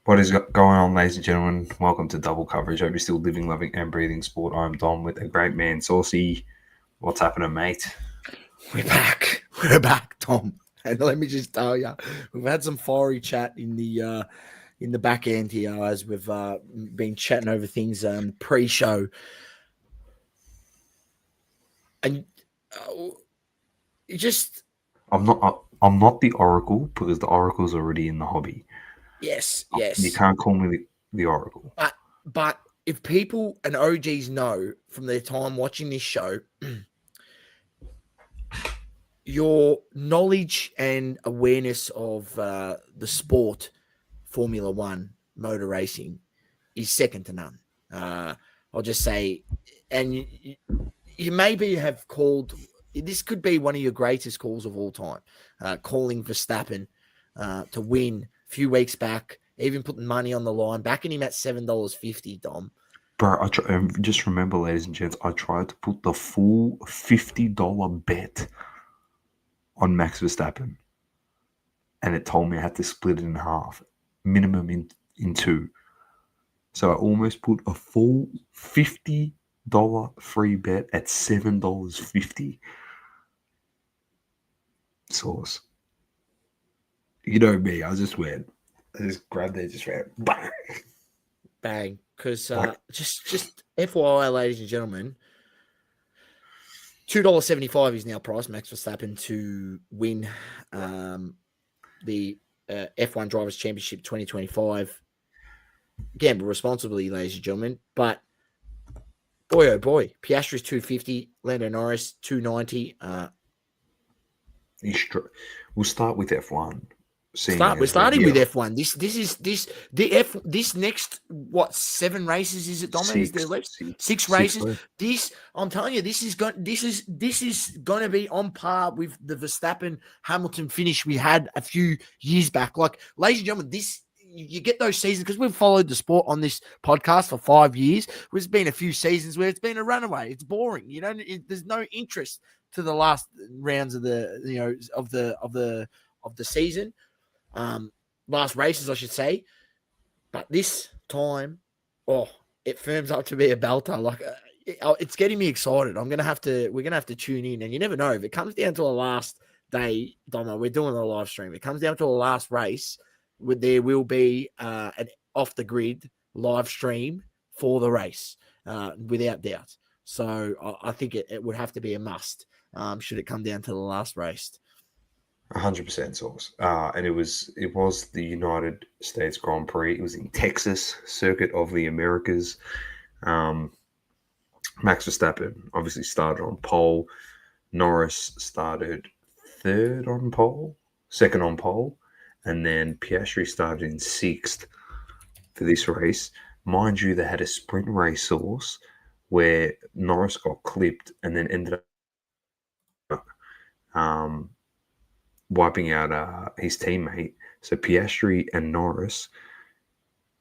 What is going on, ladies and gentlemen? Welcome to Double Coverage. Hope you're still living, loving, and breathing sport. I'm Dom with a great man, Saucy. What's happening, mate? We're back. We're back, Tom. And let me just tell you, we've had some fiery chat in the back end here as we've been chatting over things pre-show. And you just I'm not the Oracle because the Oracle's already in the hobby. yes. You can't call me the Oracle. But if people and OGs know from their time watching this show, your knowledge and awareness of the sport, Formula One, motor racing, is second to none. I'll just say, and you maybe have called, this could be one of your greatest calls of all time, calling Verstappen to win a few weeks back, even putting money on the line, backing him at $7.50, Dom. Bro, just remember, ladies and gents, I tried to put the full $50 bet on Max Verstappen, and it told me I had to split it in half, minimum in two. So I almost put a full $50 free bet at $7.50. Sauce. You know me, I just grabbed it, just went bang. Bang. Because just FYI, ladies and gentlemen, $2.75 is now priced Max Verstappen to win the F1 Drivers' Championship 2025. Gamble responsibly, ladies and gentlemen. But boy, oh boy, Piastri's 250, Lando Norris 290. We'll start with F1. We're starting with F1. This next 7 races is it, Dominic? Is there left? Six races. I'm telling you, this is going to be on par with the Verstappen Hamilton finish we had a few years back. Like, ladies and gentlemen, you get those seasons because we've followed the sport on this podcast for 5 years. There's been a few seasons where it's been a runaway. It's boring. There's no interest to the last rounds of the season. Last races, I should say. But this time, it firms up to be a belter. Like, it's getting me excited. We're gonna have to tune in, and you never know if it comes down to a last day. Domo, we're doing a live stream. It comes down to a last race. There will be an off the grid live stream for the race, without doubt. So I think it would have to be a must. Should it come down to the last race. 100% Sauce. And it was the United States Grand Prix. It was in Texas, Circuit of the Americas. Max Verstappen obviously started on pole. Norris started second on pole. And then Piastri started in 6th for this race. Mind you, they had a sprint race, Sauce, where Norris got clipped and then ended up wiping out his teammate. So Piastri and Norris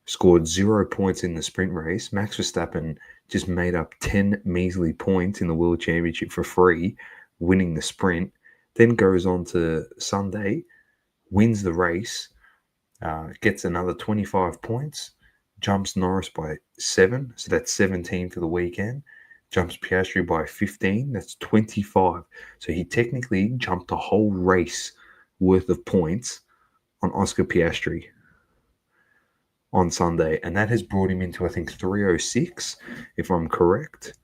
scored 0 points in the sprint race. Max Verstappen just made up 10 measly points in the World Championship for free, winning the sprint. Then goes on to Sunday, wins the race, gets another 25 points, jumps Norris by 7, so that's 17 for the weekend. Jumps Piastri by 15, that's 25. So he technically jumped a whole race worth of points on Oscar Piastri on Sunday. And that has brought him into, I think, 306, if I'm correct.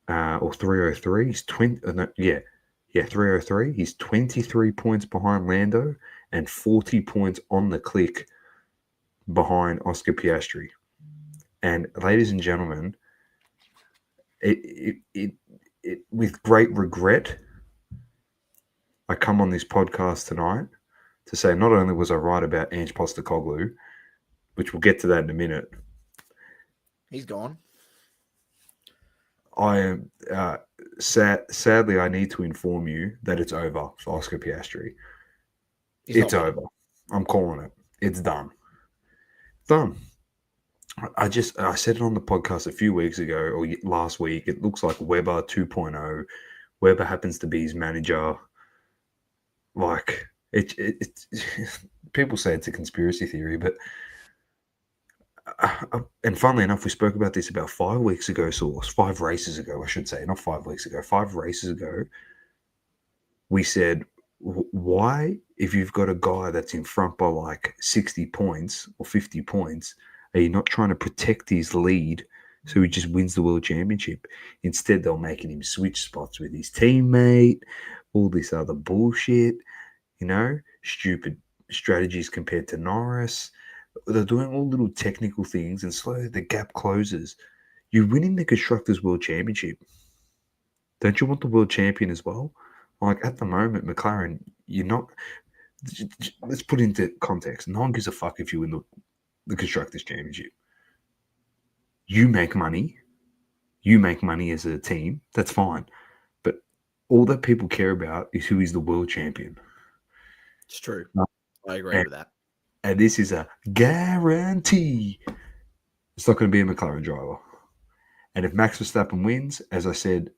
Or 303. He's 303. He's 23 points behind Lando and 40 points on the click behind Oscar Piastri. And ladies and gentlemen, it with great regret, I come on this podcast tonight to say not only was I right about Ange Postecoglou, which we'll get to that in a minute. He's gone. I am sadly, I need to inform you that it's over for Oscar Piastri. It's over. I'm calling it. It's done. Done. I said it on the podcast a few weeks ago or last week. It looks like Webber 2.0. Webber happens to be his manager. Like, people say it's a conspiracy theory, but and funnily enough, we spoke about this about 5 weeks ago, Source. 5 races ago, I should say, not 5 weeks ago. 5 races ago, we said, why, if you've got a guy that's in front by like 60 points or 50 points, are you not trying to protect his lead so he just wins the world championship? Instead, they're making him switch spots with his teammate, all this other bullshit, stupid strategies compared to Norris. They're doing all little technical things, and slowly the gap closes. You're winning the Constructors' World Championship. Don't you want the world champion as well? Like, at the moment, McLaren, you're not... Let's put it into context. No one gives a fuck if you win the Constructors' Championship. You make money. You make money as a team. That's fine. But all that people care about is who is the world champion. It's true. I agree with that. And this is a guarantee. It's not going to be a McLaren driver. And if Max Verstappen wins, as I said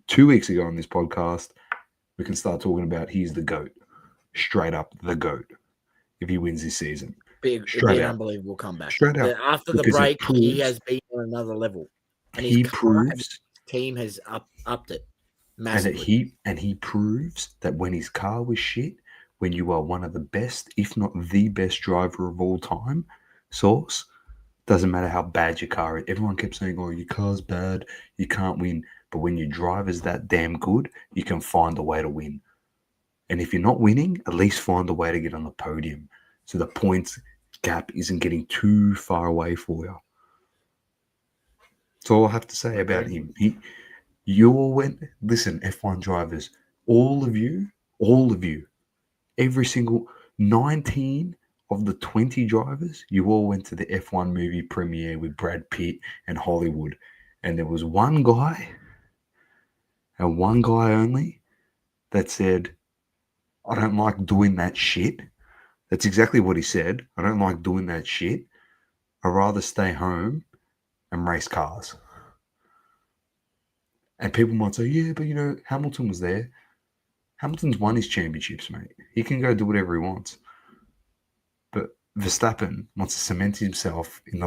2 weeks ago on this podcast, we can start talking about he's the GOAT. Straight up the GOAT. If he wins this season. It'd be an unbelievable comeback. Straight up. After the break, he has been on another level. And his team has upped it massively. And he proves that when his car was shit, when you are one of the best, if not the best driver of all time, Source, doesn't matter how bad your car is. Everyone kept saying, oh, your car's bad, you can't win. But when your driver's that damn good, you can find a way to win. And if you're not winning, at least find a way to get on the podium so the points gap isn't getting too far away for you. That's all I have to say about him. Listen, F1 drivers, all of you, every single 19 of the 20 drivers, you all went to the F1 movie premiere with Brad Pitt and Hollywood. And there was one guy, and one guy only, that said, I don't like doing that shit. That's exactly what he said. I don't like doing that shit. I'd rather stay home and race cars. And people might say, yeah, but Hamilton was there. Hamilton's won his championships, mate. He can go do whatever he wants. But Verstappen wants to cement himself in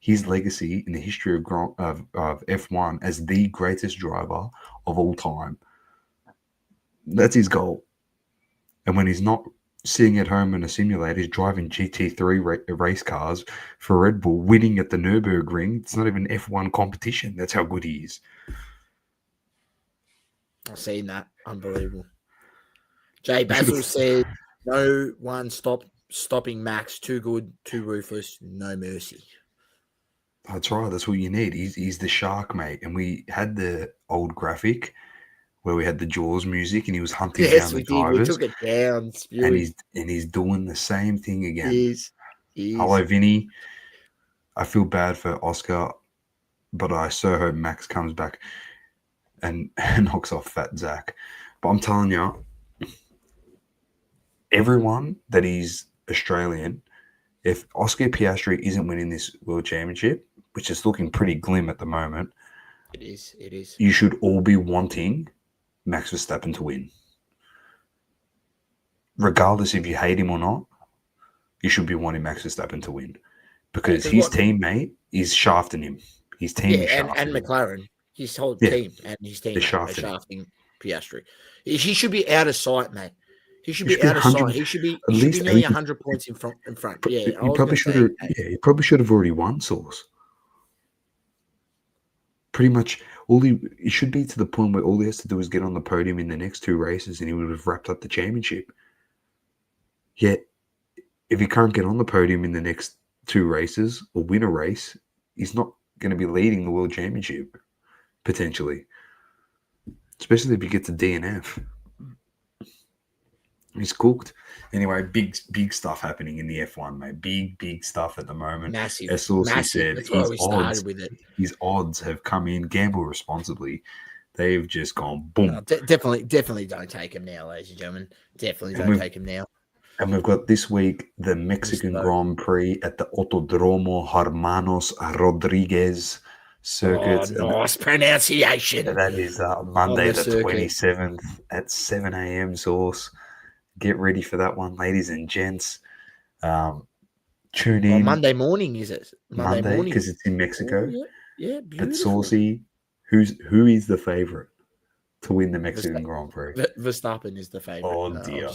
his legacy in the history of F1 as the greatest driver of all time. That's his goal. And when he's not sitting at home in a simulator, he's driving GT3 race cars for Red Bull, winning at the Nürburgring. It's not even F1 competition. That's how good he is. I've seen that. Unbelievable. Jay Basil said, no one stopping Max. Too good, too ruthless, no mercy. That's right. That's what you need. He's the shark, mate. And we had the old graphic where we had the Jaws music and he was hunting down the drivers. We took it down. And he's doing the same thing again. He is. Hello, Vinny. I feel bad for Oscar, but I so hope Max comes back and knocks off Fat Zach. But I'm telling you, everyone that is Australian, if Oscar Piastri isn't winning this World Championship, which is looking pretty glim at the moment, it is. You should all be wanting Max Verstappen to win. Regardless if you hate him or not, you should be wanting Max Verstappen to win. Because his teammate is shafting him. His team is shafting him. And McLaren, his whole team and his team are shafting Piastri. He should be out of sight, mate. He should be out of sight. He should be nearly 100 points in front. Yeah, he probably should have already won, Source. Pretty much it should be to the point where all he has to do is get on the podium in the next 2 races and he would have wrapped up the championship. Yet, if he can't get on the podium in the next 2 races or win a race, he's not going to be leading the world championship, potentially. Especially if he gets a DNF. He's cooked. Anyway, big stuff happening in the F1, mate. Big stuff at the moment. Massive. As Saucy said, his odds have come in. Gamble responsibly. They've just gone boom. No, definitely don't take him now, ladies and gentlemen. Definitely don't take him now. And we've got this week the Mexican Grand Prix at the Autodromo Hermanos Rodriguez circuit. Oh, nice pronunciation. That is Monday the 27th at 7 a.m. Source. get ready for that one, ladies and gents. Tune in. Monday morning, is it? Monday, morning. because it's in Mexico. Oh, yeah, beautiful. But Saucy, who is the favorite to win the Mexican Grand Prix? Verstappen is the favorite. Oh, dear.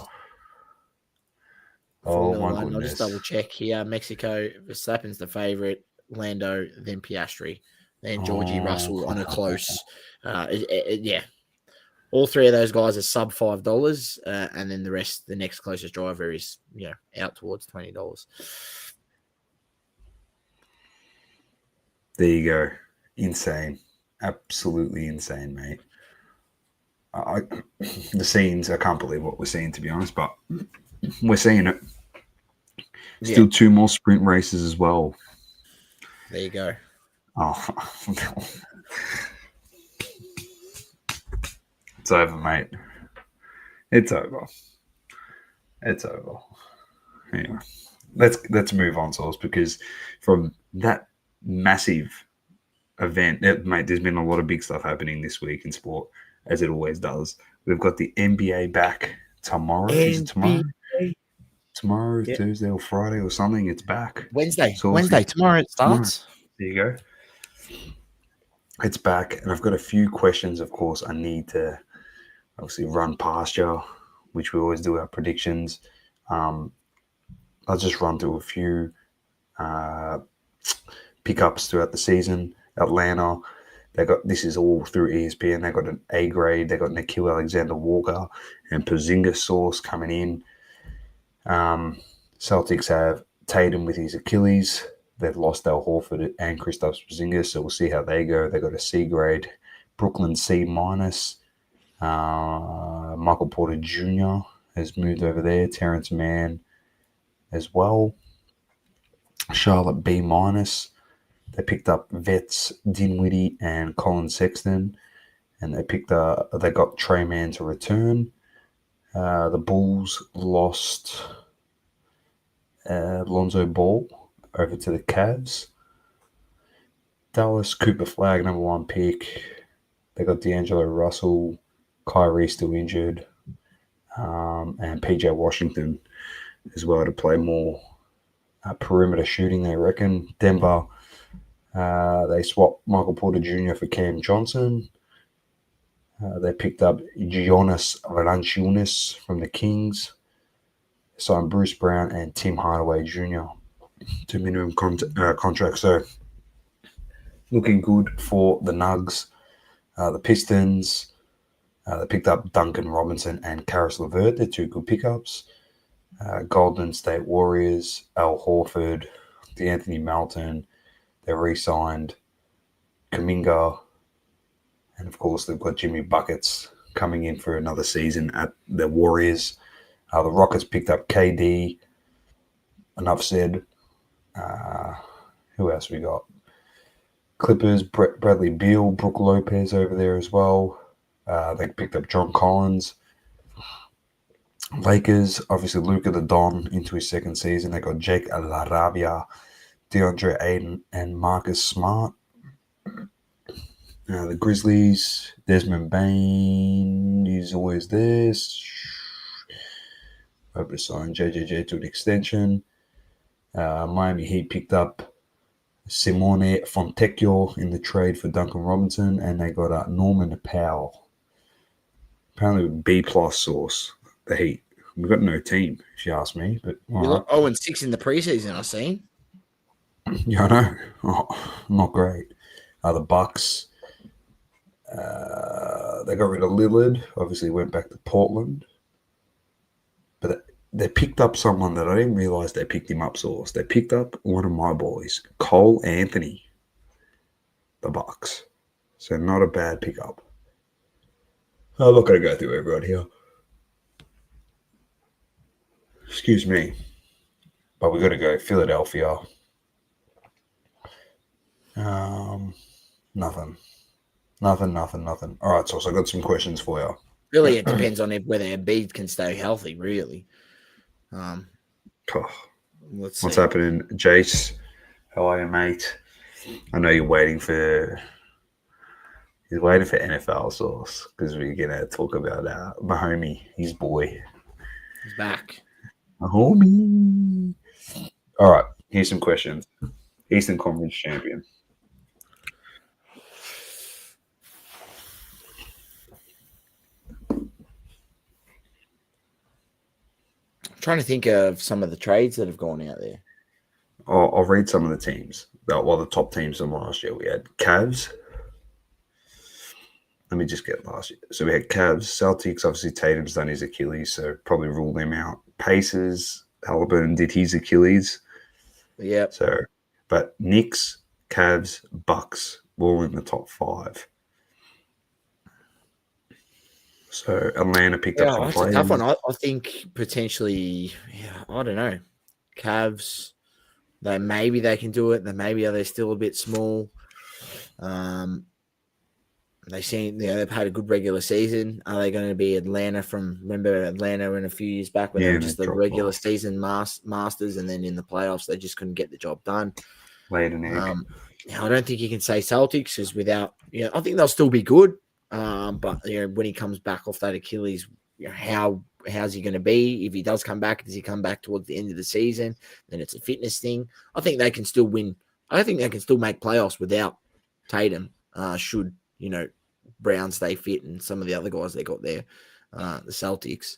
Formula My 1. goodness. I'll just double check here. Mexico, Verstappen's the favorite. Lando, then Piastri, then Georgie Russell on a close. Yeah. All three of those guys are sub $5, and then the next closest driver is out towards $20. There you go. Insane. Absolutely insane, mate. The scenes, I can't believe what we're seeing, to be honest, but we're seeing it. Still 2 more sprint races as well. There you go. Oh, it's over, mate. It's over. Anyway, let's move on, Sauce, because from that massive event, mate, there's been a lot of big stuff happening this week in sport, as it always does. We've got the NBA back tomorrow. Is it tomorrow? Tomorrow, Thursday or Friday or something, it's back. Wednesday. Tomorrow it starts. There you go. It's back, and I've got a few questions, of course, I need to obviously run past you, which we always do our predictions. I'll just run through a few pickups throughout the season. Atlanta, this is all through ESPN. They got an A grade. They got Nickeil Alexander-Walker and Porzingis Sauce coming in. Celtics have Tatum with his Achilles. They've lost Al Horford and Kristaps Porzingis, so we'll see how they go. They got a C grade. Brooklyn C minus. Michael Porter Jr. has moved over there. Terrence Mann as well. Charlotte B minus. They picked up Vets, Dinwiddie, and Colin Sexton, and they got Trey Mann to return. The Bulls lost Lonzo Ball over to the Cavs. Dallas, Cooper Flag, number 1 pick. They got D'Angelo Russell, Kyrie still injured, and PJ Washington as well to play more perimeter shooting, they reckon. Denver, they swapped Michael Porter Jr. for Cam Johnson. They picked up Jonas Valanciunas from the Kings. Signed Bruce Brown and Tim Hardaway Jr. to minimum contracts. So looking good for the Nugs. The Pistons, they picked up Duncan Robinson and Karis LeVert. They're 2 good pickups. Golden State Warriors, Al Horford, DeAnthony Melton. They re-signed Kuminga. And, of course, they've got Jimmy Buckets coming in for another season at the Warriors. The Rockets picked up KD. Enough said. Who else we got? Clippers, Bradley Beal, Brook Lopez over there as well. They picked up John Collins. Lakers, obviously Luka the Don into his 2nd season. They got Jake LaRavia, DeAndre Ayton, and Marcus Smart. The Grizzlies, Desmond Bain is always there. Hope to sign JJJ to an extension. Miami Heat picked up Simone Fontecchio in the trade for Duncan Robinson, and they got Norman Powell. Apparently B-plus Sauce, the Heat. We've got no team, if you ask me. But we look 0-6 in the preseason, I've seen. Yeah, I know. Not great. The Bucks, they got rid of Lillard. Obviously went back to Portland. But they picked up someone that I didn't realize they picked him up, Sauce. They picked up one of my boys, Cole Anthony, the Bucks. So not a bad pickup. I'm not going to go through everyone here. Excuse me. But we got to go Philadelphia. Nothing. All right, so I got some questions for you. Really, it depends on whether Embiid can stay healthy, really. Let's see. What's happening? Jace, how are you, mate? I know you're waiting for... He's waiting for NFL Sauce because we're going to talk about my homie, his boy. He's back. A homie. All right, here's some questions. Eastern Conference champion. I'm trying to think of some of the trades that have gone out there. I'll read some of the teams. Well, the top teams from last year. We had Cavs. Let me just get last year. So we had Cavs, Celtics. Obviously, Tatum's done his Achilles, so probably rule them out. Pacers, Halliburton did his Achilles. Yeah. So, but Knicks, Cavs, Bucks were all in the top 5. So Atlanta picked up some that's players. a tough one. I think potentially, I don't know. Cavs, maybe they can do it. Maybe they're still a bit small. They seem they've had a good regular season. Are they going to be Atlanta remember Atlanta in a few years back when they were just the regular season masters, and then in the playoffs they just couldn't get the job done. Laid an egg. I don't think you can say Celtics is without. I think they'll still be good. But when he comes back off that Achilles, how's he going to be? If he does come back, does he come back towards the end of the season? Then it's a fitness thing. I think they can still win. I think they can still make playoffs without Tatum. Should Brown stay fit and some of the other guys they got there, the Celtics.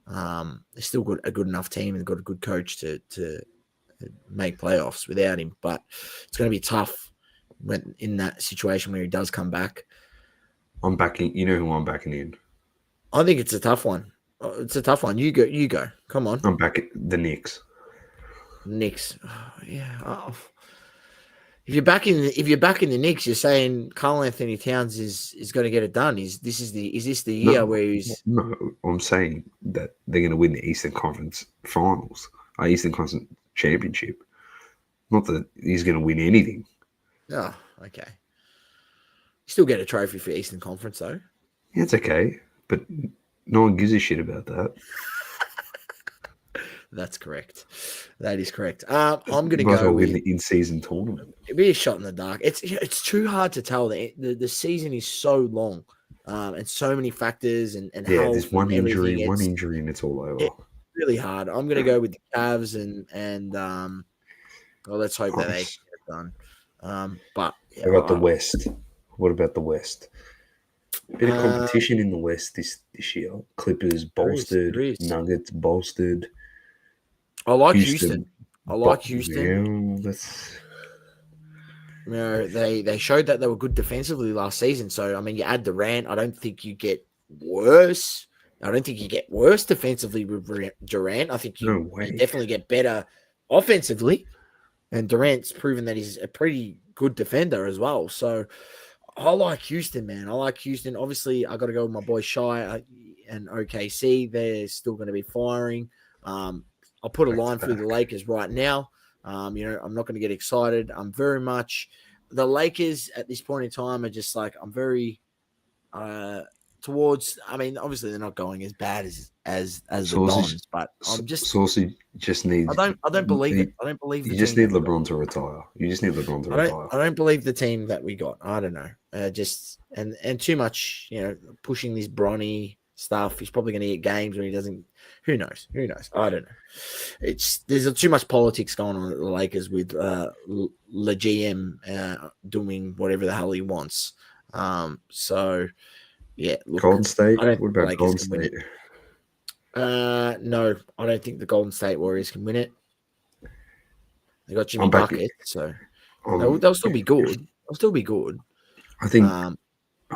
They're still a good enough team and got a good coach to make playoffs without him. But it's going to be tough when in that situation where he does come back. I'm backing. You know who I'm backing in? I think it's a tough one. It's a tough one. You go. Come on. I'm backing the Knicks. Knicks. Yeah. Oh. If you're back in the Knicks, you're saying Karl Anthony Towns is going to get it done. Is this the year where he's? No, I'm saying that they're going to win the Eastern Conference Finals, Eastern Conference Championship. Not that he's going to win anything. Oh, okay. Still get a trophy for Eastern Conference though. Yeah, it's okay, but no one gives a shit about that. That's correct. That is correct. I'm going to go with the in-season tournament. It'd be a shot in the dark. It's too hard to tell. The season is so long, and so many factors and health. There's one injury, and it's all over. It's really hard. I'm going to go with the Cavs and let's hope that they get it done. But what about the West? What about the West? Bit of competition in the West this year. Clippers bolstered, Nuggets bolstered. I like Houston. Yeah, that's. They showed that they were good defensively last season. So I mean, you add Durant, I don't think you get worse. I don't think you get worse defensively with Durant. I think you definitely get better offensively. And Durant's proven that he's a pretty good defender as well. So I like Houston, man. I like Houston. Obviously, I got to go with my boy Shai and OKC. They're still going to be firing. I'll put a line through the Lakers right now. I'm not going to get excited. I'm very much the Lakers at this point in time are just like I'm very towards. I mean, obviously they're not going as bad as the Dons, but I'm just Saucy just needs. I don't believe it. I don't believe you just need LeBron to retire. You just need LeBron to retire. I don't believe the team that we got. I don't know. Just and too much. Pushing this Bronny stuff. He's probably going to get games when he doesn't. Who knows? I don't know. There's too much politics going on at the Lakers with the GM doing whatever the hell he wants. So yeah. Look, Golden State. What about Golden State? No, I don't think the Golden State Warriors can win it. They got Jimmy Bucket, so they'll still be good. I think I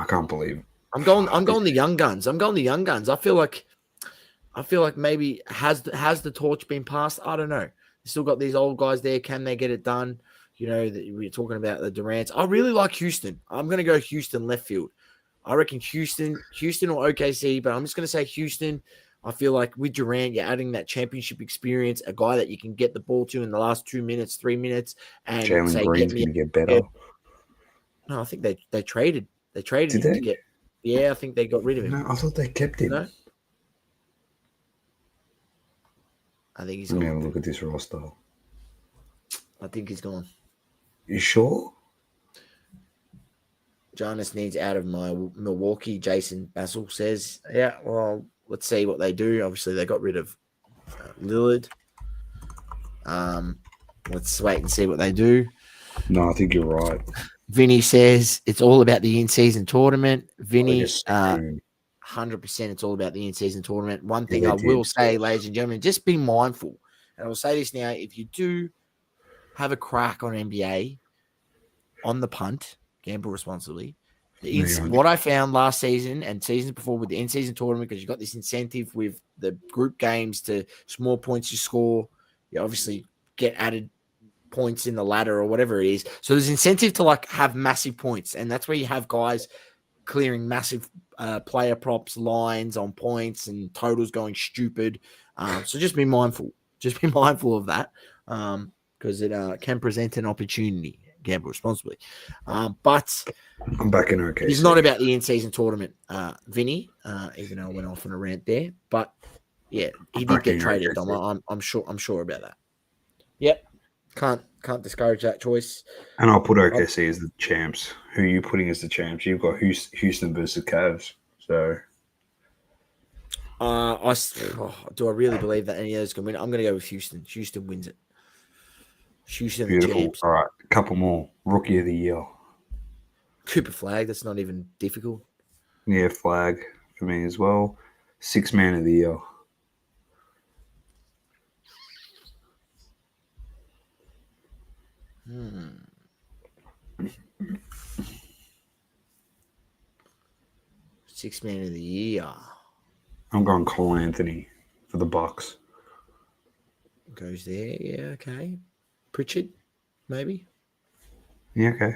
can't believe it. I'm going the young guns. I feel like maybe has the torch been passed? I don't know. They still got these old guys there. Can they get it done? We're talking about the Durants. I really like Houston. I'm going to go Houston left field. I reckon Houston or OKC, but I'm just going to say Houston. I feel like with Durant, you're adding that championship experience, a guy that you can get the ball to in the last 2 minutes, 3 minutes, and Jalen Green's going to get better. No, I think they traded. They traded him to get. Yeah, I think they got rid of him. No, I thought they kept him. No? I think he's gone. gone. Look at this roster. I think he's gone. You sure? Giannis needs out of my Milwaukee. Jason Basil says, yeah, well, let's see what they do. Obviously, they got rid of Lillard. Let's wait and see what they do. No, I think you're right. Vinny says it's all about the in-season tournament. Vinny, 100% it's all about the in-season tournament. One thing I will say, ladies and gentlemen, just be mindful. And I will say this now, if you do have a crack on NBA on the punt, gamble responsibly. What I found last season and seasons before with the in-season tournament, because you got this incentive with the group games to small points you score, you obviously get added points in the ladder or whatever it is. So there's incentive to like have massive points, and that's where you have guys clearing massive player props, lines on points, and totals going stupid. So just be mindful. Just be mindful of that because it can present an opportunity. Gamble responsibly. But I'm back in OKC. It's not about the in-season tournament, Vinny, even though I went off on a rant there. But yeah, he did get traded, Dom. I'm sure about that. Yep. Can't discourage that choice. And I'll put OKC as the champs. Who are you putting as the champs? You've got Houston versus Cavs. So do I really believe that any of those can win? I'm going to go with Houston. Houston wins it. Houston beautiful. The champs. All right, a couple more. Rookie of the year. Cooper Flag. That's not even difficult. Yeah, Flag for me as well. Sixth man of the year. Sixth man of the year. I'm going Cole Anthony for the Bucks. Goes there. Yeah, okay. Pritchard, maybe. Yeah, okay.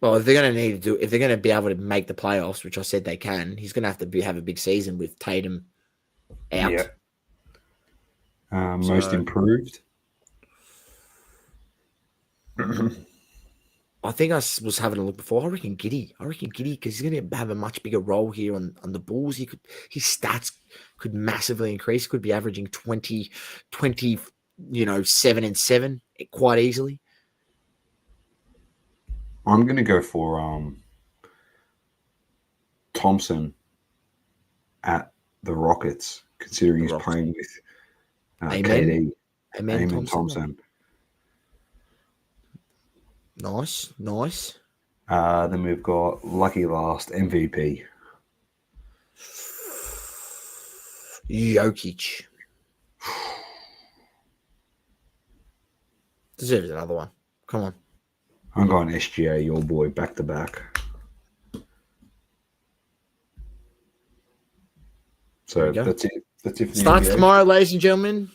Well, if they're going to be able to make the playoffs, which I said they can, he's going to have to have a big season with Tatum out. Yeah. Most improved. I think I was having a look before. I reckon Giddy because he's going to have a much bigger role here on the Bulls. His stats could massively increase. Could be averaging 20, 7 and 7 quite easily. I'm going to go for Thompson at the Rockets, considering he's playing with KD. Amen Thompson. Nice. Then we've got lucky last MVP. Jokic. Deserves another one. Come on. I'm going SGA, your boy, back to back. So that's it. That's it for Starts tomorrow, ladies and gentlemen.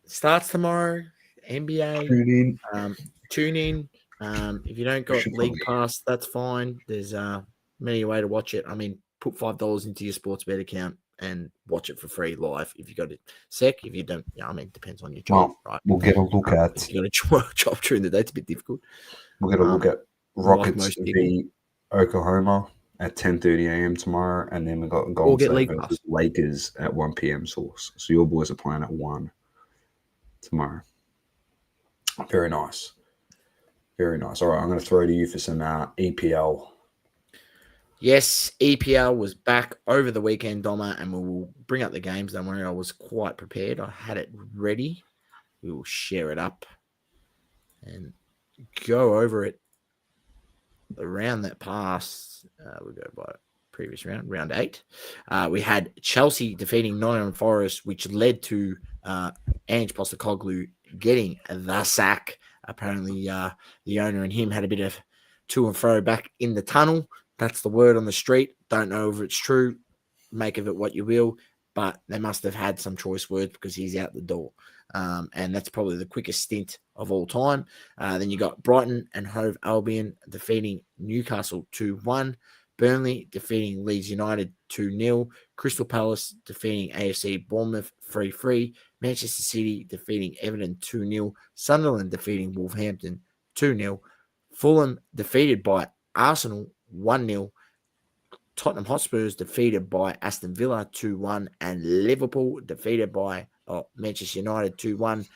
Starts tomorrow. NBA. Tune in. If you don't got League Pass, that's fine. There's many way to watch it. I mean, put $5 into your sports bet account and watch it for free live. If you got it sec, if you don't, it depends on your job, right? We'll get a look at. If you got a job during the day, it's a bit difficult. We'll get a look at Rockets v Oklahoma at 10:30 a.m. tomorrow, and then we got Golden State versus Lakers at 1 p.m. source. So your boys are playing at 1 tomorrow. Very nice. Very nice. All right, I'm going to throw to you for some EPL. Yes, EPL was back over the weekend, Doma, and we will bring up the games. Don't worry, I was quite prepared. I had it ready. We will share it up and go over it. The round that passed, we'll go by previous round 8. We had Chelsea defeating Nottingham Forest, which led to Ange Postecoglou getting the sack. Apparently, the owner and him had a bit of to and fro back in the tunnel. That's the word on the street. Don't know if it's true. Make of it what you will. But they must have had some choice words because he's out the door. And that's probably the quickest stint of all time. Then you got Brighton and Hove Albion defeating Newcastle 2-1. Burnley defeating Leeds United 2-0. Crystal Palace defeating AFC Bournemouth 3-3. Manchester City defeating Everton 2-0. Sunderland defeating Wolverhampton 2-0. Fulham defeated by Arsenal 1-0. Tottenham Hotspurs defeated by Aston Villa 2-1. And Liverpool defeated by Manchester United 2-1.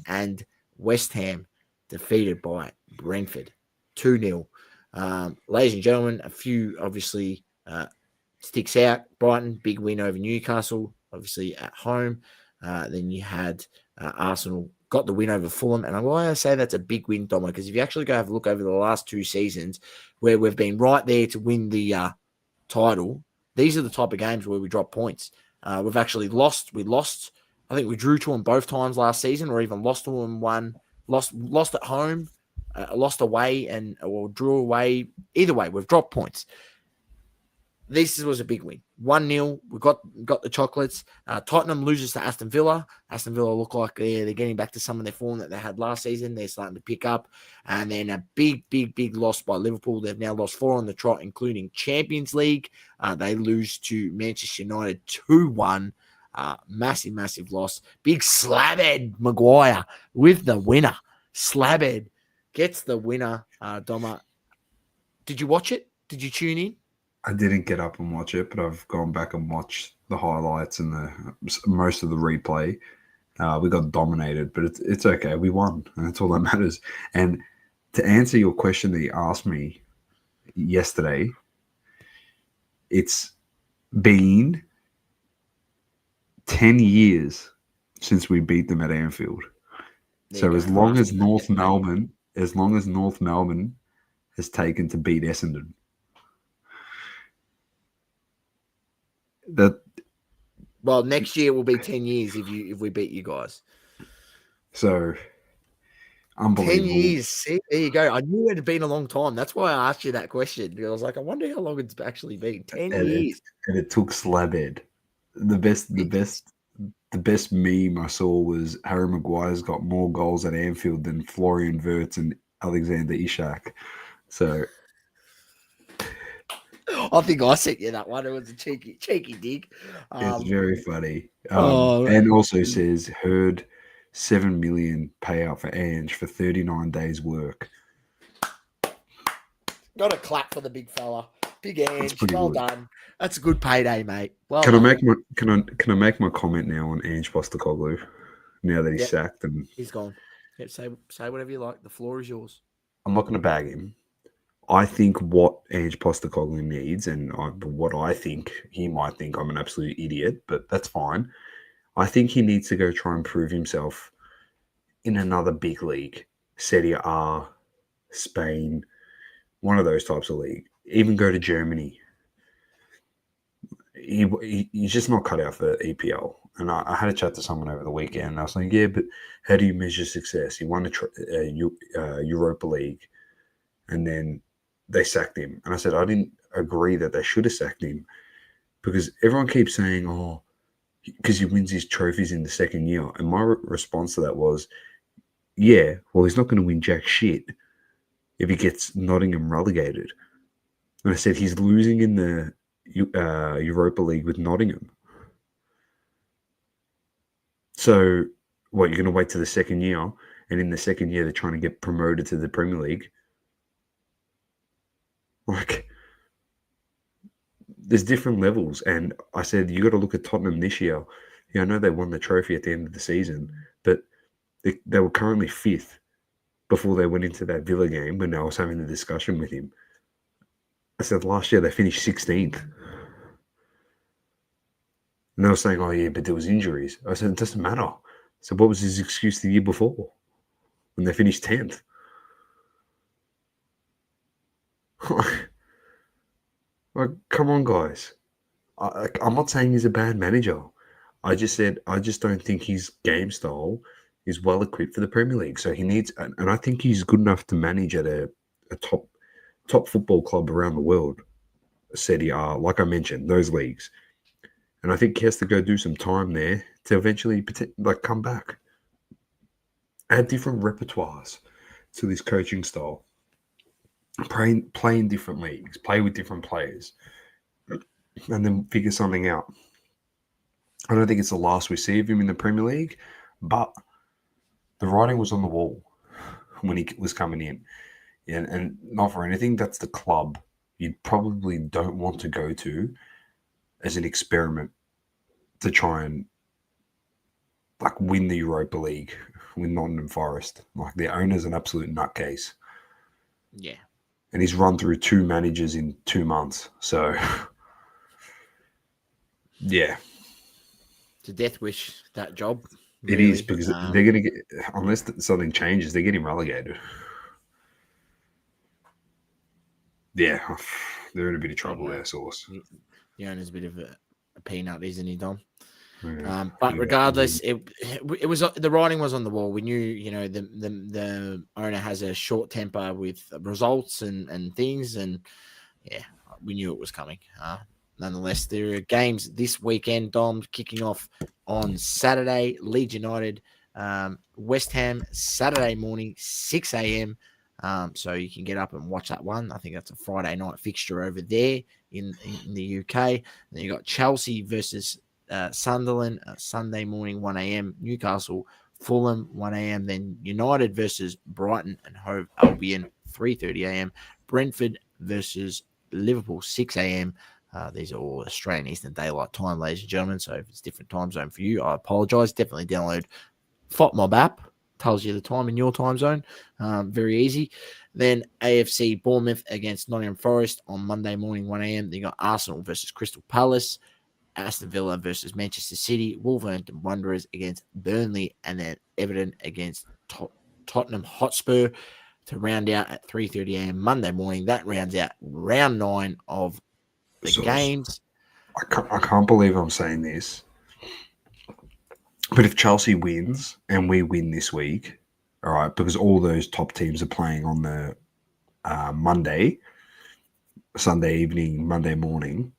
And West Ham defeated by Brentford 2-0. Ladies and gentlemen, a few obviously sticks out. Brighton, big win over Newcastle, obviously at home. Then you had Arsenal got the win over Fulham. And why I say that's a big win, Domo, because if you actually go have a look over the last 2 seasons where we've been right there to win the title, these are the type of games where we drop points. We've actually lost. We lost. I think we drew to them both times last season, or even lost to them lost at home, lost away, or drew away. Either way, we've dropped points. This was a big win. 1-0. We got the chocolates. Tottenham loses to Aston Villa. Aston Villa look like they're getting back to some of their form that they had last season. They're starting to pick up. And then a big loss by Liverpool. They've now lost 4 on the trot, including Champions League. They lose to Manchester United 2-1. Massive loss. Big slabhead Maguire with the winner. Slabhead gets the winner. Doma, did you watch it? Did you tune in? I didn't get up and watch it, but I've gone back and watched the highlights and most of the replay. We got dominated, but it's okay. We won, and that's all that matters. And to answer your question that you asked me yesterday, it's been 10 years since we beat them at Anfield. So as long as North Melbourne has taken to beat Essendon, well, next year will be 10 years if we beat you guys. So unbelievable. 10 years. See, there you go. I knew it had been a long time. That's why I asked you that question. I was like, I wonder how long it's actually been. 10 years. And it took Slabhead. The best meme I saw was Harry Maguire's got more goals at Anfield than Florian Wirtz and Alexander Isak. So I think I sent you that one. It was a cheeky dig. It's very funny. And also says, heard 7 million payout for Ange for 39 days work. Got a clap for the big fella. Big Ange. Well done. That's a good payday, mate. Well can done. I make my comment now on Ange Postecoglou now that he's sacked and he's gone? Yep, say whatever you like. The floor is yours. I'm not going to bag him. I think what Ange Postecoglou needs, and what I think he might think I'm an absolute idiot, but that's fine. I think he needs to go try and prove himself in another big league, Serie A, Spain, one of those types of league. Even go to Germany. He's just not cut out for EPL. And I had a chat to someone over the weekend, and I was like, yeah, but how do you measure success? He won a Europa League, and then they sacked him. And I said, I didn't agree that they should have sacked him, because everyone keeps saying, oh, because he wins his trophies in the second year. And my response to that was, yeah, well, he's not going to win jack shit if he gets Nottingham relegated. And I said, he's losing in the Europa League with Nottingham. So, what, you're going to wait to the second year, and in the second year they're trying to get promoted to the Premier League? Like, there's different levels. And I said, you got to look at Tottenham this year. Yeah, I know they won the trophy at the end of the season, but they were currently 5th before they went into that Villa game when I was having the discussion with him. I said, last year they finished 16th. And they were saying, oh, yeah, but there was injuries. I said, it doesn't matter. So what was his excuse the year before when they finished 10th? Like, come on, guys. I'm not saying he's a bad manager. I just said I just don't think his game style is well equipped for the Premier League. So he needs, and I think he's good enough to manage at a top football club around the world. Serie A, like I mentioned, those leagues. And I think he has to go do some time there to eventually come back. Add different repertoires to this coaching style. Play in different leagues, play with different players, and then figure something out. I don't think it's the last we see of him in the Premier League, but the writing was on the wall when he was coming in. And not for anything, that's the club you probably don't want to go to as an experiment to try and win the Europa League with Nottingham Forest. Like, the owner's an absolute nutcase. Yeah. And he's run through 2 managers in 2 months. So Yeah. It's a death wish, that job. It Really. is, because they're going to get, unless something changes, they're getting relegated. Yeah, they're in a bit of trouble there, Sauce. The owner's a bit of a peanut, isn't he, Dom? Yeah, but regardless, it was the writing was on the wall. We knew, you know, the owner has a short temper with results and things, and yeah, we knew it was coming. Nonetheless, there are games this weekend, Dom, kicking off on Saturday. Leeds United, West Ham, Saturday morning, 6 a.m. So you can get up and watch that one. I think that's a Friday night fixture over there in the UK. And then you got Chelsea versus Sunderland, Sunday morning, 1 a.m. Newcastle, Fulham, 1 a.m. Then United versus Brighton and Hove Albion, 3:30 a.m. Brentford versus Liverpool, 6 a.m. These are all Australian Eastern Daylight Time, ladies and gentlemen. So if it's a different time zone for you, I apologize. Definitely download FOTMob app. Tells you the time in your time zone. Very easy. Then AFC Bournemouth against Nottingham Forest on Monday morning, 1 a.m. Then you got Arsenal versus Crystal Palace, Aston Villa versus Manchester City, Wolverhampton Wanderers against Burnley, and then Everton against Tottenham Hotspur to round out at 3:30 a.m. Monday morning. That rounds out round 9 of the games. I can't believe I'm saying this, but if Chelsea wins and we win this week, all right, because all those top teams are playing on the Monday, Sunday evening, Monday morning,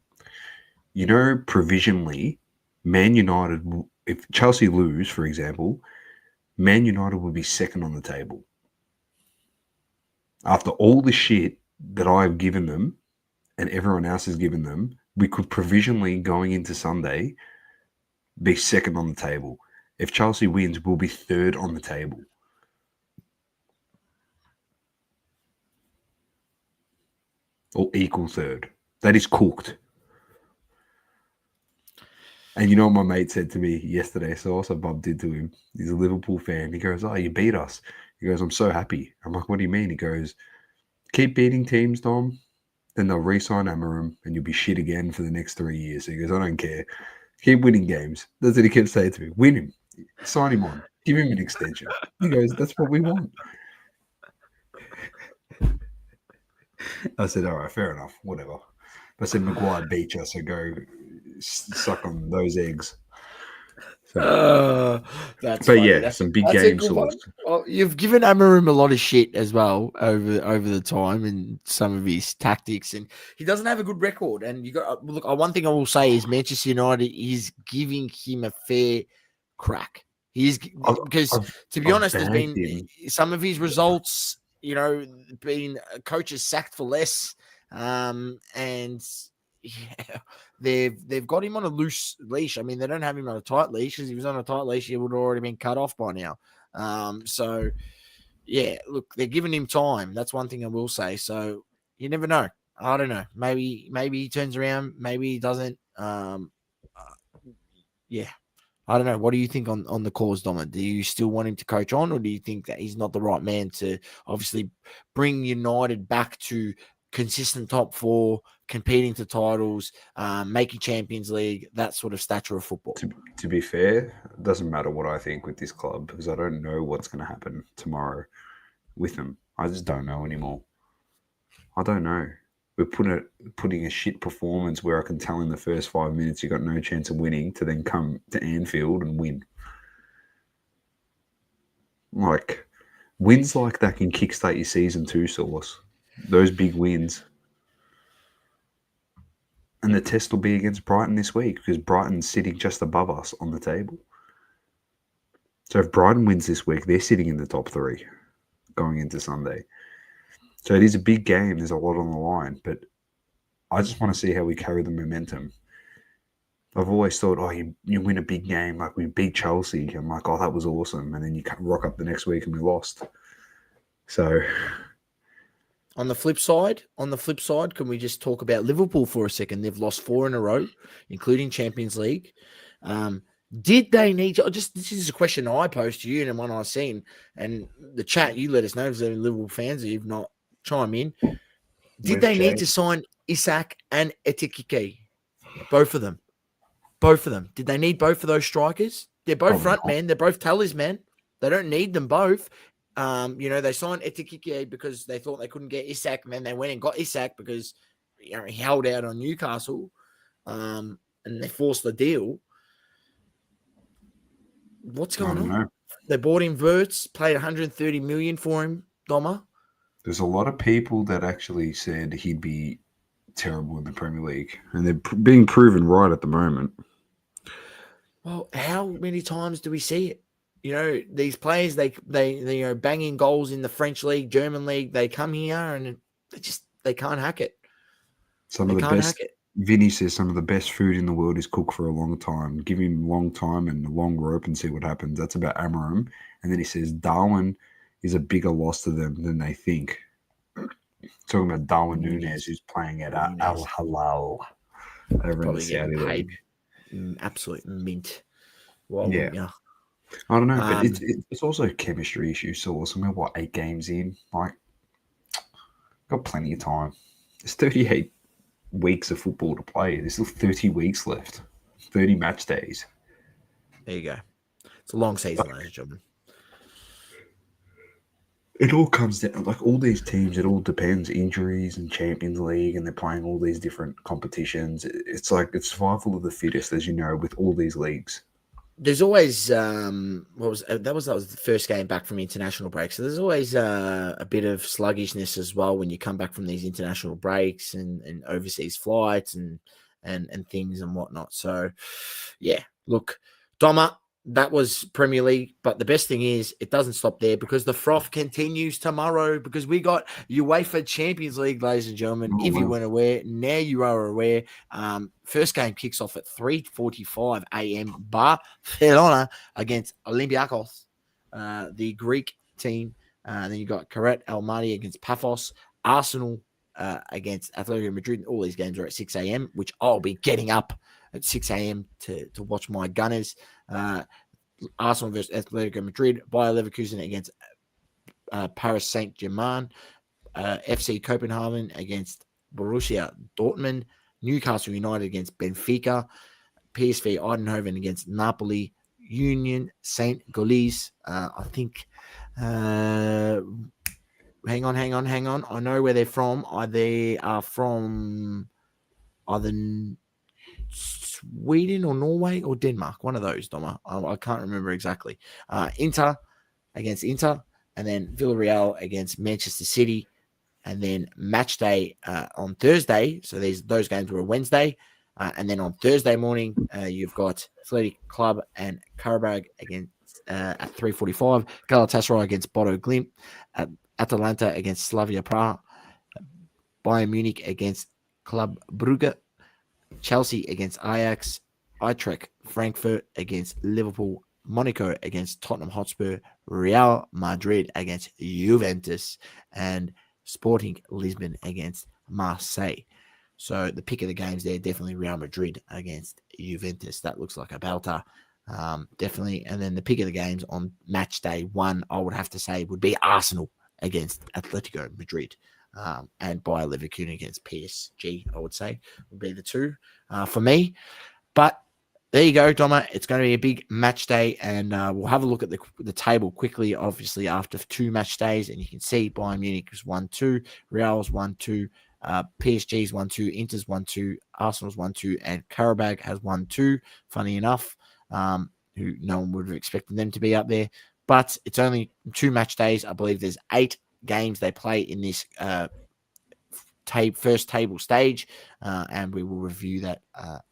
you know, provisionally, Man United, if Chelsea lose, for example, Man United will be second on the table. After all the shit that I've given them and everyone else has given them, we could provisionally, going into Sunday, be second on the table. If Chelsea wins, we'll be third on the table. Or equal third. That is cooked. And you know what my mate said to me yesterday? So I also bumped into him. He's a Liverpool fan. He goes, "Oh, you beat us." He goes, "I'm so happy." I'm like, "What do you mean?" He goes, "Keep beating teams, Dom. Then they'll re-sign Amarim and you'll be shit again for the next 3 years." So he goes, "I don't care. Keep winning games." That's what he kept saying to me. Win him. Sign him on. Give him an extension. He goes, "That's what we want." I said, "All right, fair enough. Whatever." I said, "Maguire beat you, so go suck on those eggs." So, that's but funny. yeah, That's some big a games. good one. Well, you've given Amarim a lot of shit as well over the time and some of his tactics, and he doesn't have a good record. And you got look. One thing I will say is Manchester United is giving him a fair crack. He's because to be honest, there's been some of his results. You know, been coaches sacked for less, and yeah, they've got him on a loose leash. I mean, they don't have him on a tight leash, because if he was on a tight leash, he would have already been cut off by now. So yeah, look, they're giving him time. That's one thing I will say. So you never know. I don't know. Maybe he turns around. Maybe he doesn't. Yeah. I don't know. What do you think on the cause, Dominic? Do you still want him to coach on, or do you think that he's not the right man to obviously bring United back to consistent top four, competing for titles, making Champions League, that sort of stature of football? To be fair, it doesn't matter what I think with this club, because I don't know what's going to happen tomorrow with them. I just don't know anymore. I don't know. We're putting a shit performance where I can tell in the first 5 minutes you got no chance of winning, to then come to Anfield and win. Like, wins like that can kickstart your season too, Sauce. Those big wins. And the test will be against Brighton this week, because Brighton's sitting just above us on the table. So if Brighton wins this week, they're sitting in the top 3 going into Sunday. So it is a big game. There's a lot on the line, but I just want to see how we carry the momentum. I've always thought, oh, you win a big game, like we beat Chelsea. I'm like, oh, that was awesome. And then you rock up the next week and we lost. So on the flip side, can we just talk about Liverpool for a second? They've lost 4 in a row, including Champions League. Did they need to? This is a question I posed to you and one I've seen, and the chat. You let us know if there's any Liverpool fans. If not, chime in. Did they need to sign Isak and Etikike? Both of them. Both of them. Did they need both of those strikers? They're both Probably front not. men. They're both talisman. They don't need them both. They signed Etikike because they thought they couldn't get Isak, and then they went and got Isak because he held out on Newcastle, and they forced the deal. What's going on? Know. They bought him Wirtz, paid 130 million for him, Doma. There's a lot of people that actually said he'd be terrible in the Premier League, and they're being proven right at the moment. Well, how many times do we see it? These players, they banging goals in the French league, German league. They come here and they can't hack it. Vinny says some of the best food in the world is cooked for a long time. Give him a long time and a long rope and see what happens. That's about Amarim. And then he says Darwin is a bigger loss to them than they think. Talking about Darwin Núñez, who's playing at Al Hilal over in the Saudi League. Absolute mint. Well, yeah. I don't know, but it's also a chemistry issue. So somewhere, 8 games in? Got plenty of time. There's 38 weeks of football to play. There's still 30 weeks left. 30 match days. There you go. It's a long season, ladies and gentlemen. It all comes down, all these teams, it all depends. Injuries and Champions League, and they're playing all these different competitions. It's survival of the fittest, as you know, with all these leagues. There's always that was the first game back from international break. So there's always a bit of sluggishness as well when you come back from these international breaks and overseas flights and things and whatnot. So yeah, look, Doma, that was Premier League, but the best thing is it doesn't stop there because the froth continues tomorrow because we got UEFA Champions League, ladies and gentlemen. If you weren't aware, now you are aware. First game kicks off at 3:45 a.m. Barcelona against Olympiacos, the Greek team. Then you got Karat Almaty against Paphos, Arsenal against Atletico Madrid. All these games are at 6 a.m., which I'll be getting up at 6 a.m. to watch my Gunners. Arsenal versus Atletico Madrid, Bayer Leverkusen against Paris Saint-Germain, FC Copenhagen against Borussia Dortmund, Newcastle United against Benfica, PSV Eindhoven against Napoli, Union Saint-Gilloise. I think, hang on. I know where they're from. They are from either Sweden or Norway or Denmark, one of those, Doma. I can't remember exactly. Inter against Inter, and then Villarreal against Manchester City, and then match day on Thursday. So those games were Wednesday, and then on Thursday morning, you've got Athletic Club and Karabag against at 3:45. Galatasaray against Bodo Glimt, Atalanta against Slavia Prague, Bayern Munich against Club Brugge, Chelsea against Ajax, Eintracht Frankfurt against Liverpool, Monaco against Tottenham Hotspur, Real Madrid against Juventus, and Sporting Lisbon against Marseille. So the pick of the games there, definitely Real Madrid against Juventus. That looks like a belter, definitely. And then the pick of the games on match day 1, I would have to say, would be Arsenal against Atletico Madrid. And Bayer Leverkusen against PSG, I would say, would be the two for me. But there you go, Doma. It's going to be a big match day, and we'll have a look at the table quickly, obviously, after 2 match days. And you can see Bayern Munich is 1-2, Real's 1-2, PSG's 1-2, Inter's 1-2, Arsenal's 1-2, and Karabag has 1-2, funny enough, who no one would have expected them to be up there. But it's only 2 match days. I believe there's 8 games they play in this first table stage, and we will review that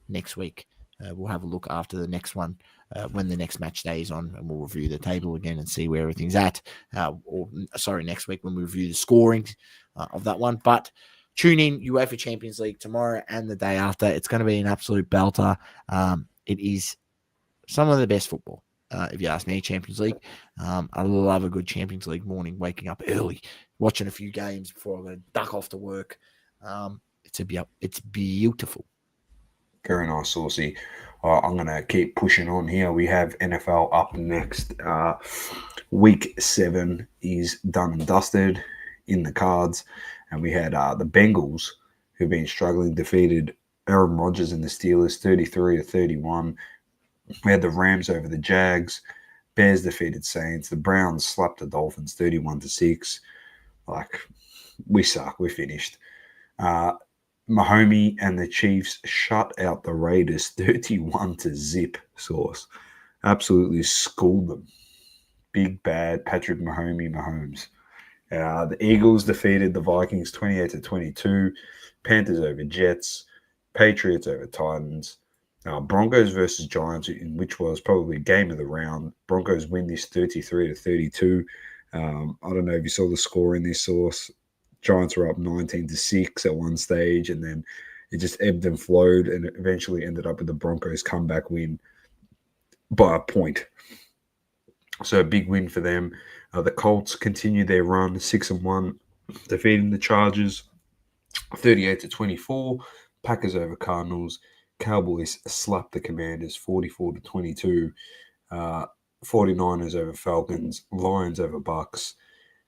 next week. We'll have a look after the next one when the next match day is on, and we'll review the table again and see where everything's at. Next week when we review the scoring of that one. But tune in UEFA Champions League tomorrow and the day after. It's going to be an absolute belter. It is some of the best football. If you ask me, Champions League. I love a good Champions League morning, waking up early, watching a few games before I go duck off to work. It's beautiful. Very nice, Saucy. I'm going to keep pushing on here. We have NFL up next. Week 7 is done and dusted in the cards. And we had the Bengals, who've been struggling, defeated Aaron Rodgers and the Steelers, 33-31. We had the Rams over the Jags. Bears defeated Saints. The Browns slapped the Dolphins 31-6. Like, we suck. We're finished. Mahomie and the Chiefs shut out the Raiders 31-0. Sauce. Absolutely schooled them. Big bad Patrick Mahomes. The Eagles defeated the Vikings 28-22. Panthers over Jets. Patriots over Titans. Broncos versus Giants, in which was probably game of the round. Broncos win this 33-32. I don't know if you saw the score in this, Source. Giants were up 19-6 at one stage, and then it just ebbed and flowed, and it eventually ended up with the Broncos comeback win by a point. So a big win for them. The Colts continue their run, 6-1, defeating the Chargers 38-24. Packers over Cardinals. Cowboys slapped the Commanders 44-22. 49ers over Falcons. Lions over Bucks.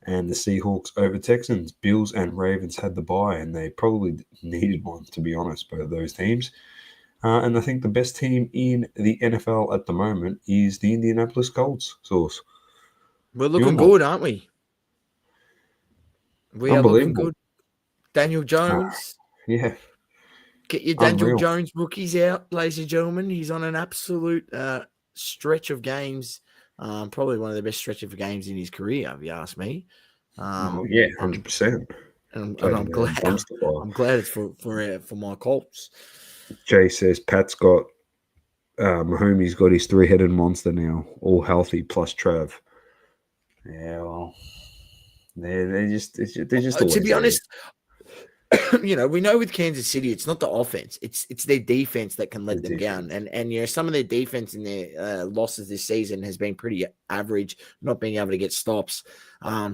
And the Seahawks over Texans. Bills and Ravens had the bye, and they probably needed one, to be honest, both of those teams. And I think the best team in the NFL at the moment is the Indianapolis Colts. Sauce. We're looking good, aren't we? We are looking good. Daniel Jones. Yeah. Get your Daniel Jones rookies out, ladies and gentlemen. He's on an absolute stretch of games. Probably one of the best stretches of games in his career, if you ask me. 100%. And I'm glad it's for my Colts. Jay says Pat's got Mahomes got his three-headed monster now, all healthy plus Trav. Yeah, well, they're just to be honest. We know with Kansas City, it's not the offense; it's their defense that can let them down. And some of their defense in their losses this season has been pretty average, not being able to get stops.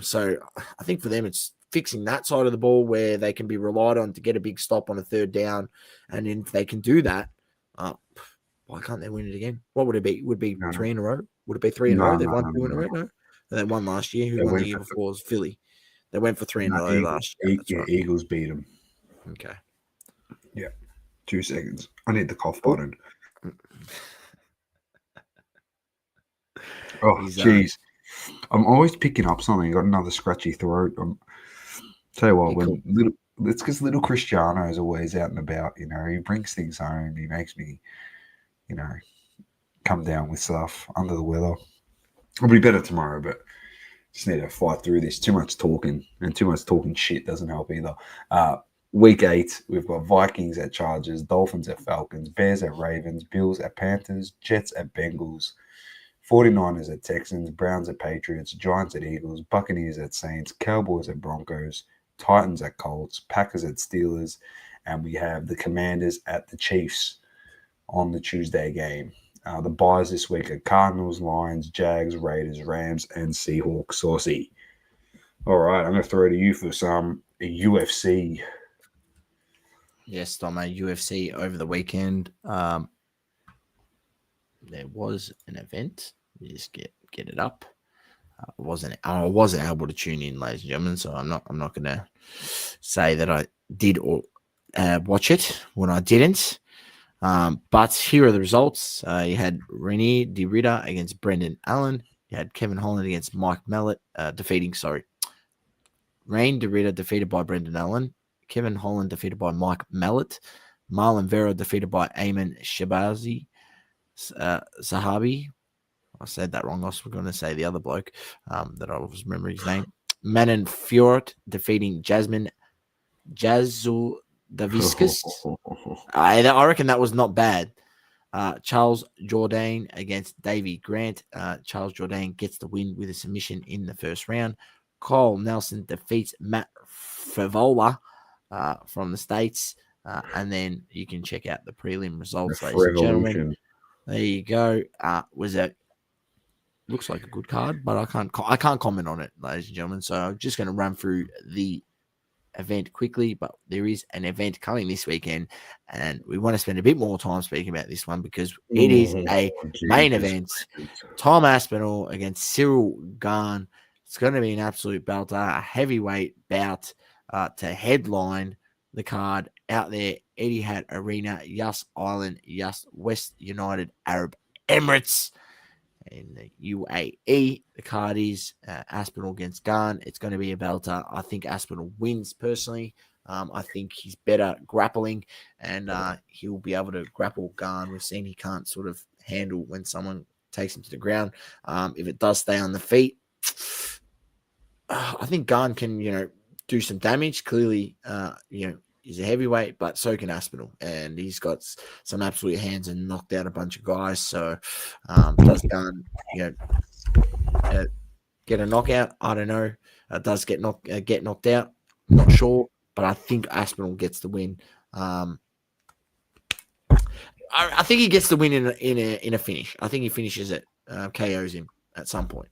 So I think for them, it's fixing that side of the ball where they can be relied on to get a big stop on a third down, and if they can do that, why can't they win it again? What would it be? Would it be 3 in a row? Would it be 3 in a row? They've won 2 in a row. No, they won last year. Who won the year before? Was Philly. They went for 3 in a row last year. Right. Eagles beat them. Okay. Yeah. 2 seconds. I need the cough button. Oh, jeez. I'm always picking up something. Got another scratchy throat. Tell you what, it's because little Cristiano is always out and about. He brings things home. He makes me, come down with stuff under the weather. I'll be better tomorrow, but just need to fight through this. Too much talking, and too much talking shit doesn't help either. Week 8, we've got Vikings at Chargers, Dolphins at Falcons, Bears at Ravens, Bills at Panthers, Jets at Bengals, 49ers at Texans, Browns at Patriots, Giants at Eagles, Buccaneers at Saints, Cowboys at Broncos, Titans at Colts, Packers at Steelers, and we have the Commanders at the Chiefs on the Tuesday game. The buys this week are Cardinals, Lions, Jags, Raiders, Rams, and Seahawks. Saucy. All right, I'm going to throw to you for some UFC. Yes, Dom, UFC over the weekend. There was an event. You just get it up. I wasn't able to tune in, ladies and gentlemen, so I'm not going to say that I did or watch it when I didn't. But here are the results. You had Renier de Ridder against Brendan Allen. You had Kevin Holland against Mike Mellett, Rain de Ridder defeated by Brendan Allen. Kevin Holland defeated by Mike Mellett. Marlon Vera defeated by Ayman Shabazi. Zahabi. I said that wrong. I was going to say the other bloke that I was remembering his name. Manon Fiorot defeating Jasmine Daviscus. I reckon that was not bad. Charles Jourdain against Davey Grant. Charles Jourdain gets the win with a submission in the first round. Kyle Nelson defeats Matt Favola from the States. And then you can check out the prelim results, ladies and gentlemen. There you go. Looks like a good card, but I can't comment on it, ladies and gentlemen. So I'm just going to run through the event quickly, but there is an event coming this weekend, and we want to spend a bit more time speaking about this one because it is a main event. Tom Aspinall against Cyril Gane. It's going to be an absolute belter, a heavyweight bout to headline the card out there Etihad Arena, Yas Island, Yas West United Arab Emirates. In the UAE, the card is Aspinall against Garn. It's going to be a belter. I think Aspinall wins personally. I think he's better grappling, and he'll be able to grapple Garn. We've seen he can't sort of handle when someone takes him to the ground. If it does stay on the feet, I think Garn can, do some damage. Clearly, he's a heavyweight, but so can Aspinall, and he's got some absolute hands and knocked out a bunch of guys. So, does Garn, get a knockout? I don't know. Does get knocked out? Not sure, but I think Aspinall gets the win. I think he gets the win in a finish. I think he finishes it, KOs him at some point,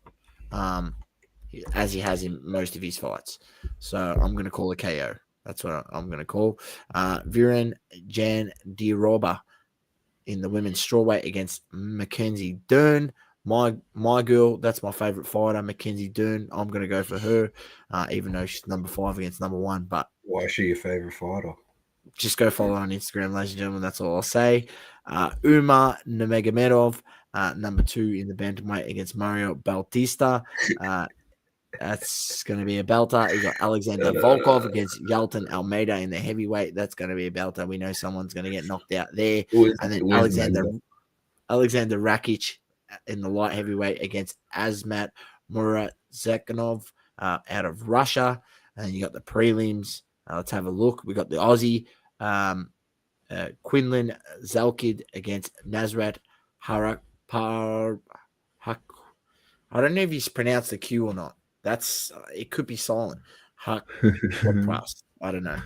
as he has in most of his fights. So I'm going to call a KO. That's what I'm going to call. Viren Jandiroba in the women's strawweight against Mackenzie Dern. My girl, that's my favorite fighter, Mackenzie Dern. I'm going to go for her, even though she's number 5 against number 1. But why is she your favorite fighter? Just go follow her on Instagram, ladies and gentlemen. That's all I'll say. Umar Nurmagomedov, number 2 in the bantamweight against Mario Bautista. That's going to be a belter. You got Alexander Volkov against Yalton Almeida in the heavyweight. That's going to be a belter. We know someone's going to get knocked out there. And then Alexander Rakic in the light heavyweight against Azmat Muratzakanov out of Russia. And then you got the prelims. Let's have a look. We got the Aussie Quinlan Zalkid against Nasrat Harak. I don't know if he's pronounced the Q or not. It could be silent. I don't know.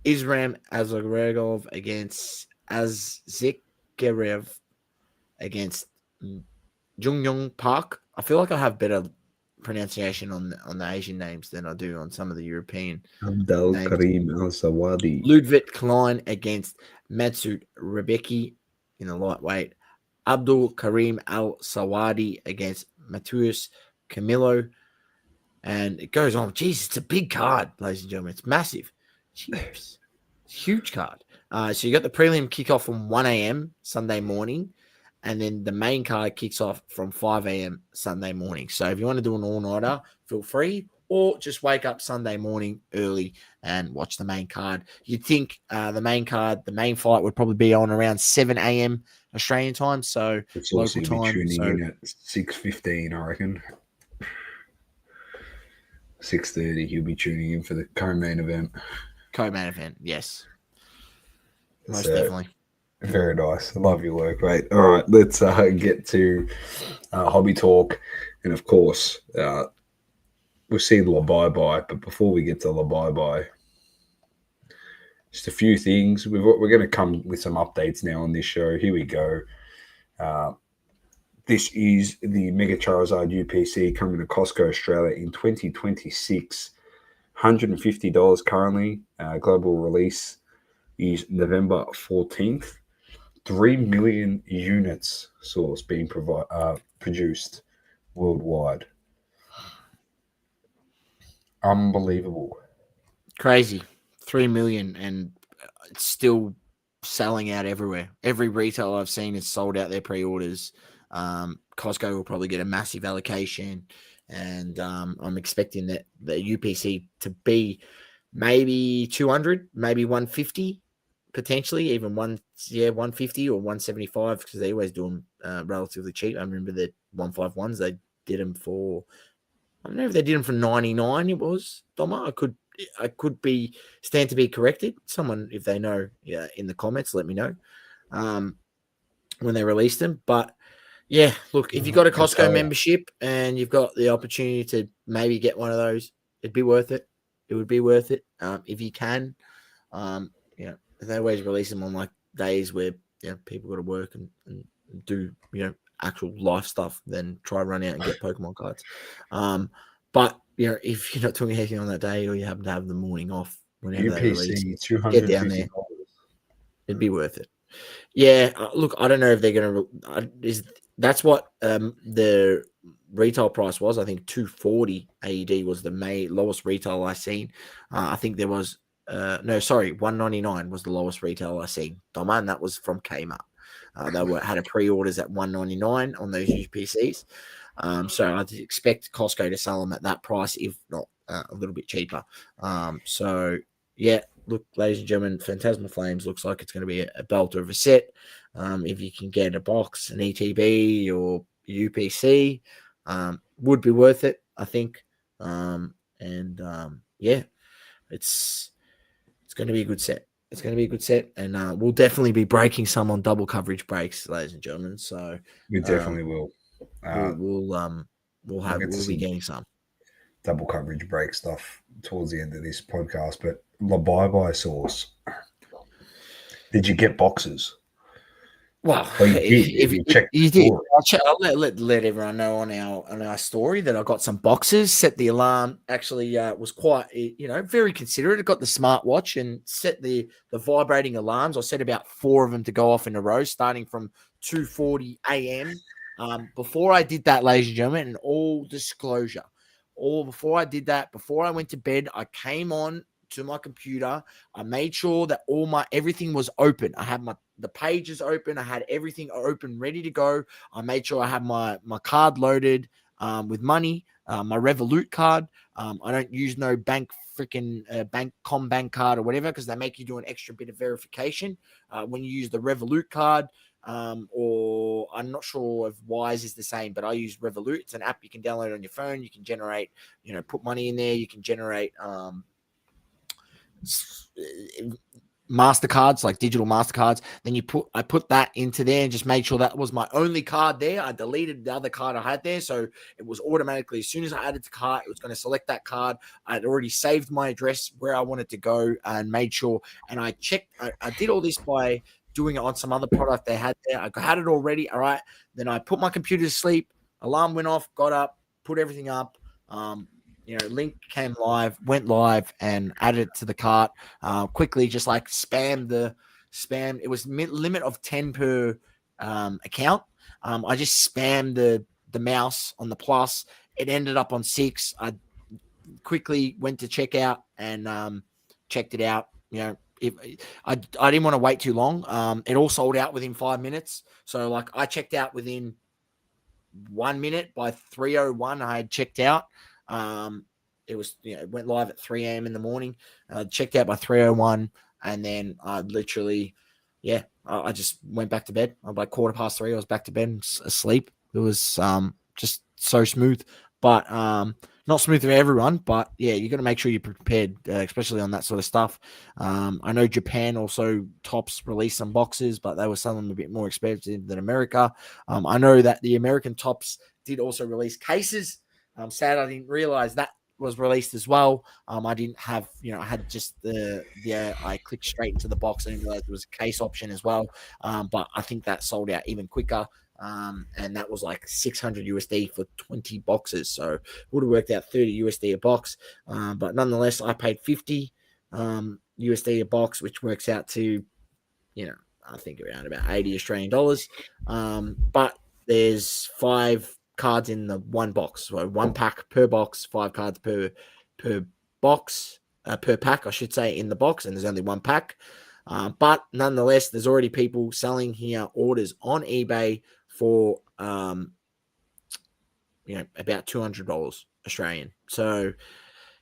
Isram Azagregov against Azzikarev against Jungyong Park. I feel like I have better pronunciation on the Asian names than I do on some of the European Abdel names. Karim Al Sawadi. Ludwig Klein against Matsut Rebecki in the lightweight. Abdul Karim Al Sawadi against Matheus Camilo. And it goes on. Jeez, it's a big card, ladies and gentlemen. It's massive. Jeez. Huge card. So you got the prelim kickoff from 1 a.m. Sunday morning, and then the main card kicks off from 5 a.m. Sunday morning. So if you want to do an all-nighter, feel free, or just wake up Sunday morning early and watch the main card. You'd think the main fight would probably be on around 7 a.m. Australian time, so it's local time. Tuning in at 6:15, I reckon. 6:30, he'll be tuning in for the co-main event. Co-main event, yes. Most definitely. Very nice. I love your work, mate. All right, let's get to hobby talk. And, of course, we'll see LaBuyBuy. But before we get to LaBuyBuy, just a few things. We're going to come with some updates now on this show. Here we go. This is the Mega Charizard UPC coming to Costco Australia in 2026. $150 currently. Global release is November 14th. 3 million units source being produced worldwide. Unbelievable. Crazy. 3 million, and it's still selling out everywhere. Every retailer I've seen has sold out their pre-orders. Costco will probably get a massive allocation, and I'm expecting that the UPC to be maybe 200, maybe 150, potentially even 150 or 175, because they always do them relatively cheap. I remember the 151s, they did them for, I don't know if they did them for 99. It was Doma. I could be stand to be corrected. Someone, if they know, in the comments, let me know when they release them. But yeah, look, if you've got a Costco membership and you've got the opportunity to maybe get one of those, it'd be worth it. It would be worth it if you can. They always release them on like days where people got to work and do actual life stuff, then try run out and get Pokemon cards. But if you're not doing anything on that day, or you happen to have the morning off, whenever they release, get down there. It'd be worth it. Yeah, look, I don't know if they're going to. That's what the retail price was. I think 240 AED was the lowest retail I seen. I think there was No, sorry, $199 was the lowest retail I seen, Doma, and that was from Kmart. They had a pre-orders at $199 on those UPCs. So I'd expect Costco to sell them at that price, if not a little bit cheaper. So yeah, look, ladies and gentlemen, Phantasmal Flames looks like it's going to be a belter of a set. If you can get a box, an ETB or UPC, would be worth it, I think. Yeah, it's going to be a good set. It's going to be a good set, and we'll definitely be breaking some on double coverage breaks, ladies and gentlemen. So we definitely will. We'll be getting some double coverage break stuff towards the end of this podcast. But LaBuyBuy sauce. Did you get boxes? Well, if you did, I'll let everyone know on our story that I got some boxes. Set the alarm. Actually, was quite very considerate. I got the smartwatch and set the vibrating alarms. I set about 4 of them to go off in a row, starting from 2:40 a.m. Before I did that, ladies and gentlemen, and all disclosure, before I did that, before I went to bed, I came on to my computer. I made sure that everything was open. I had the pages open. I had everything open, ready to go. I made sure I had my card loaded with money, my Revolut card. I don't use no bank bank card or whatever, because they make you do an extra bit of verification when you use the Revolut card. Or I'm not sure if Wise is the same, but I use Revolut. It's an app you can download on your phone. You can generate, put money in there. You can generate MasterCards, like digital MasterCards. Then I put that into there and just made sure that was my only card there. I deleted the other card I had there, so it was automatically, as soon as I added to cart, it was going to select that card. I'd already saved my address where I wanted to go and made sure. And I checked. I did all this by doing it on some other product they had there. I had it already. All right. Then I put my computer to sleep. Alarm went off. Got up. Put everything up. Link came live, went live, and added it to the cart quickly. Just like spam. It was limit of 10 per account. I just spammed the mouse on the plus. It ended up on 6. I quickly went to checkout and checked it out. I didn't want to wait too long. It all sold out within 5 minutes. So like I checked out within 1 minute. By 3:01, I had checked out. It was, it went live at 3 a.m. in the morning. Checked out by 3:01, and then I literally, I just went back to bed. By 3:15, I was back to bed and asleep. It was just so smooth, but not smooth for everyone. But yeah, you got to make sure you're prepared, especially on that sort of stuff. I know Japan also Tops released some boxes, but they were selling them a bit more expensive than America. I know that the American Tops did also release cases. I'm sad I didn't realize that was released as well. I didn't have, I had just I clicked straight into the box. I didn't realize there was a case option as well. But I think that sold out even quicker. And that was like $600 for 20 boxes. So it would have worked out $30 a box. But nonetheless, I paid $50 a box, which works out to, I think around about 80 Australian dollars. But there's 5 cards in the one box, so 1 pack per box, 5 cards per box, per pack, I should say, in the box, and there's only 1 pack. But nonetheless, there's already people selling here orders on eBay for about $200 Australian. So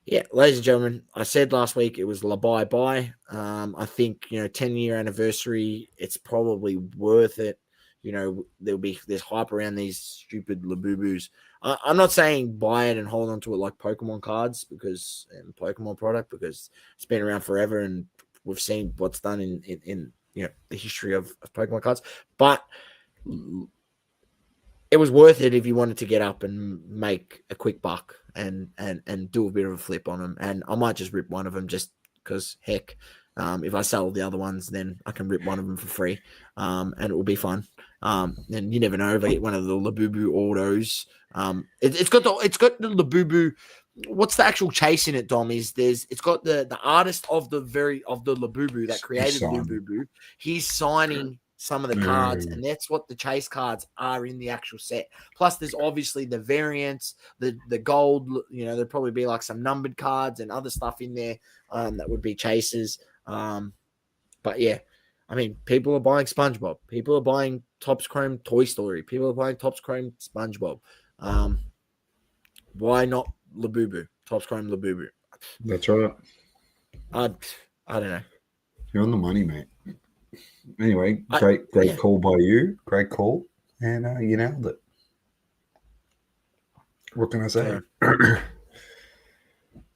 yeah, ladies and gentlemen, I said last week it was LaBuyBuy. I think 10-year anniversary, it's probably worth it. There's hype around these stupid labubus. I'm not saying buy it and hold on to it like Pokemon cards and Pokemon product, because it's been around forever and we've seen what's done in the history of Pokemon cards. But it was worth it if you wanted to get up and make a quick buck and do a bit of a flip on them. And I might just rip one of them just because heck. If I sell the other ones, then I can rip one of them for free, and it will be fun. And you never know if I get one of the labubu autos. It's got the labubu. What's the actual chase in it, Dom? It's got the artist of the labubu that created labubu. He's signing some of the cards, and that's what the chase cards are in the actual set. Plus, there's obviously the variants, the gold. There'd probably be like some numbered cards and other stuff in there that would be chases. But yeah, I mean, people are buying SpongeBob. People are buying Topps Chrome Toy Story. People are buying Topps Chrome SpongeBob. Why not Labubu? Topps Chrome Labubu. That's right. I don't know. You're on the money, mate. Anyway, great call by you. Great call. And you nailed it. What can I say? Yeah.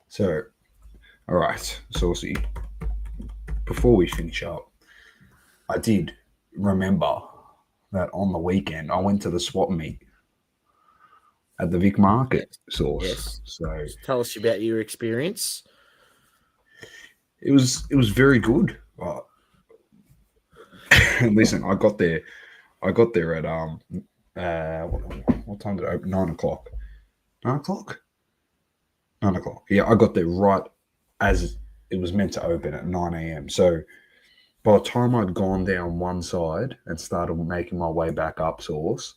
So, all right, Saucy. Before we finish up, I did remember that on the weekend I went to the swap meet at the Vic Market, Sauce. Yes. So tell us about your experience. It was very good. Listen, I got there at what time did it open? 9 o'clock. 9 o'clock? 9 o'clock. Yeah, I got there right as it was meant to open at 9 a.m. So by the time I'd gone down one side and started making my way back up, Sauce,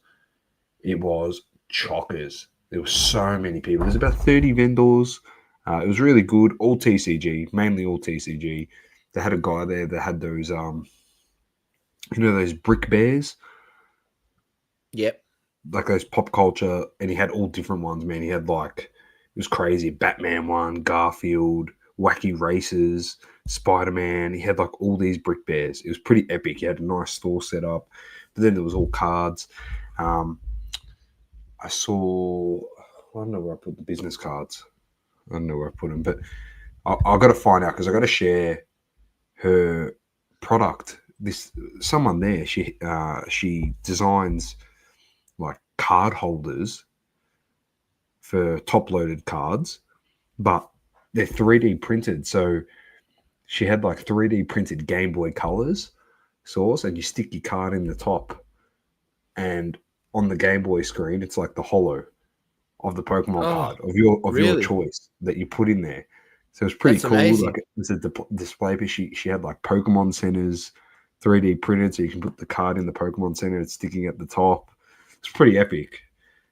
it was chockers. There were so many people. There's about 30 vendors. It was really good. All TCG, mainly all TCG. They had a guy there that had those, those brick bears? Yep. Like those pop culture, and he had all different ones, man. He had it was crazy. Batman one, Garfield, Wacky Races, Spider-Man. He had all these brick bears. It was pretty epic. He had a nice store set up. But then there was all cards. I saw, I don't know where I put the business cards. I don't know where I put them, but I've got to find out because I got to share her product. Someone there, she designs card holders for top-loaded cards, but they're 3D printed. So she had 3D printed Game Boy Colors Sauce, and you stick your card in the top, and on the Game Boy screen, it's the holo of the Pokemon card of your choice that you put in there. So it's pretty cool. Amazing. It's a display, but she had Pokemon centers 3D printed, so you can put the card in the Pokemon center. It's sticking at the top. It's pretty epic.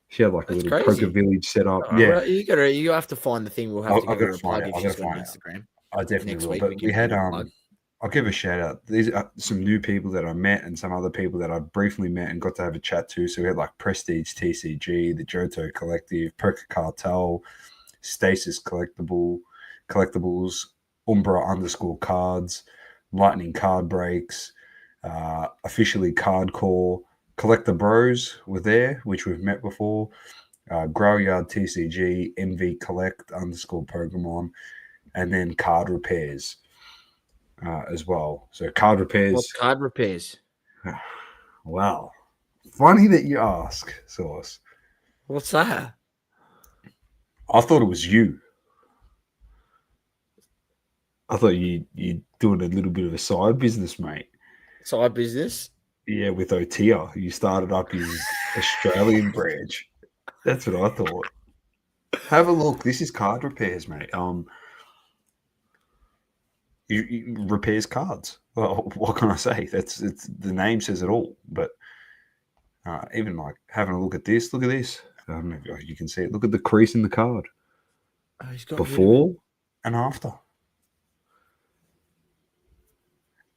She had a little Poker Village set up. Yeah, well, you have to find the thing. We'll have to go to plug if she's got an Instagram. I definitely will. But we had I'll give a shout out. These are some new people that I met and some other people that I briefly met and got to have a chat to. So we had Prestige TCG, the Johto Collective, Poker Cartel, Stasis Collectibles, Umbra _cards, Lightning Card Breaks, Officially Cardcore, Collector Bros were there, which we've met before. Grow Yard TCG, MV Collect _Pokemon, and then Card Repairs as well. So Card Repairs. What's Card Repairs? Wow. Funny that you ask, Sauce. What's that? I thought it was you. I thought you doing a little bit of a side business, mate. Side business? Yeah, with Otia. You started up his Australian branch. That's what I thought. Have a look. This is Card Repairs, mate. He repairs cards. Well, what can I say? It's the name says it all. But even having a look at this. Look at this. I don't know if you can see it. Look at the crease in the card. He's got before and after.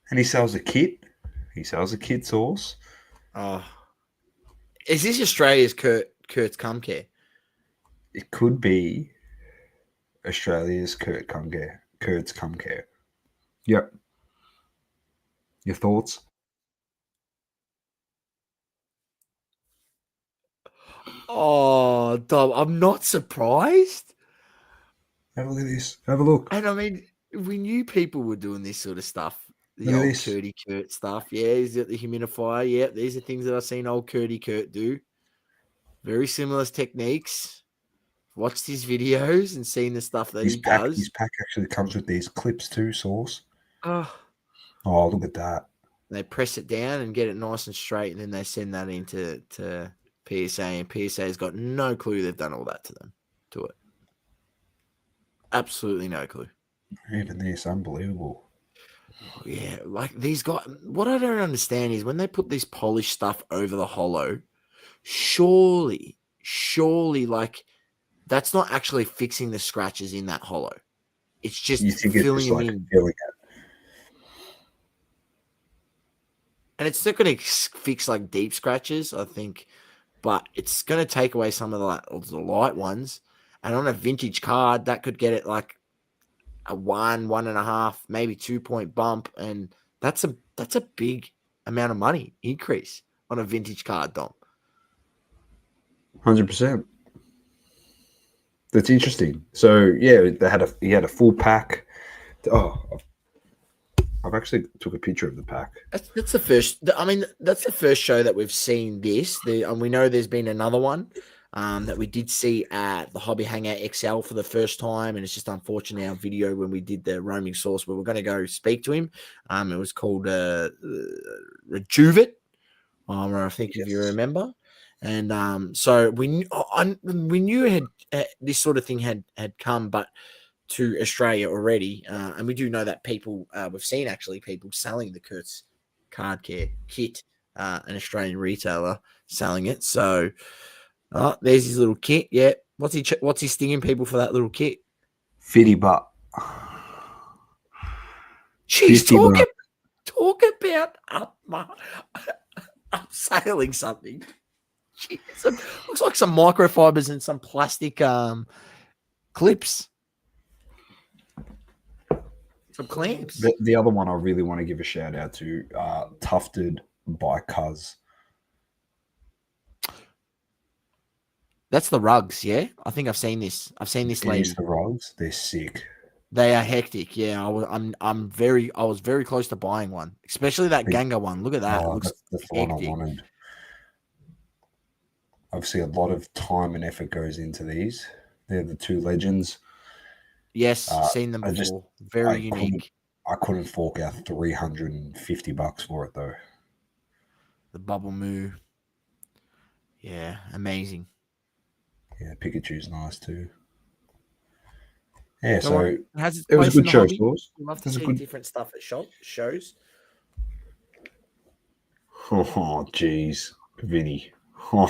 And he sells a kit. He sells a kit Sauce. Is this Australia's Kurt's Cum Care? It could be Australia's Kurt's Cum Care. Yep. Your thoughts? Oh, Dom, I'm not surprised. Have a look at this. Have a look. And I mean, we knew people were doing this sort of stuff. The old Curdy Kurt stuff. Yeah, he's got the humidifier. Yeah, these are things that I've seen old Curdy Kurt do. Very similar techniques. Watched his videos and seen the stuff that he does. His pack actually comes with these clips too, Sauce. Oh, look at that. They press it down and get it nice and straight, and then they send that into PSA, and PSA's got no clue they've done all that to it. Absolutely no clue. Even this, unbelievable. Yeah, like these guys. What I don't understand is when they put this polished stuff over the hollow, surely, like that's not actually fixing the scratches in that hollow. It's You just think it's filling just them like in. filling it? And it's not going to fix like deep scratches, I think, but it's going to take away some of the light ones. And on a vintage card, that could get it like a 1.5, maybe 2 point bump, and that's a big amount of money increase on a vintage card, Dom. 100%. That's interesting. So yeah, he had a full pack. Oh, I've actually took a picture of the pack. That's the first. I mean, that's the first show that we've seen this. And we know there's been another one that we did see at the Hobby Hangout XL for the first time, and it's just unfortunate our video when we did the roaming source where we're going to go speak to him. It was called Rejuvet, I think if you remember. And so we knew it had this sort of thing had come, but to Australia already, and we do know that people we've seen actually people selling the Kurtz card care kit, an Australian retailer selling it. So there's his little kit. Yeah, what's he stinging people for that little kit? 50 bucks. She's talk about upselling something. Jeez, looks like some microfibers and some plastic clips. Some clamps. The other one I really want to give a shout out to, Tufted by Cuz. That's the rugs, yeah. I think I've seen this. I've seen this lady. The rugs, they're sick. They are hectic. Yeah, I was very close to buying one, especially that Ganga one. Look at that. It looks that's the one I wanted. Obviously, a lot of time and effort goes into these. They're the two legends. Yes, seen them before. Very unique. I couldn't fork out $350 for it though. The Bubble Moo. Yeah, amazing. Yeah, Pikachu's nice too. Yeah, so it was a good show. Love to see different stuff at shows. Oh, jeez, Vinny. Go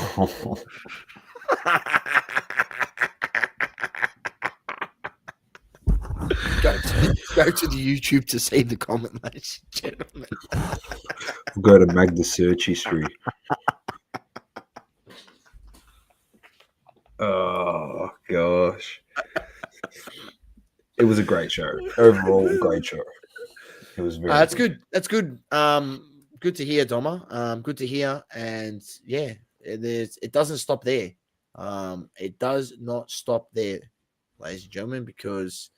to the YouTube to see the comment, ladies and gentlemen. Go to Magda search history. Oh gosh, it was a great show. Overall, great show. It was very. That's good. That's good. Good to hear, Doma. Good to hear, and yeah, it doesn't stop there. It does not stop there, ladies and gentlemen, because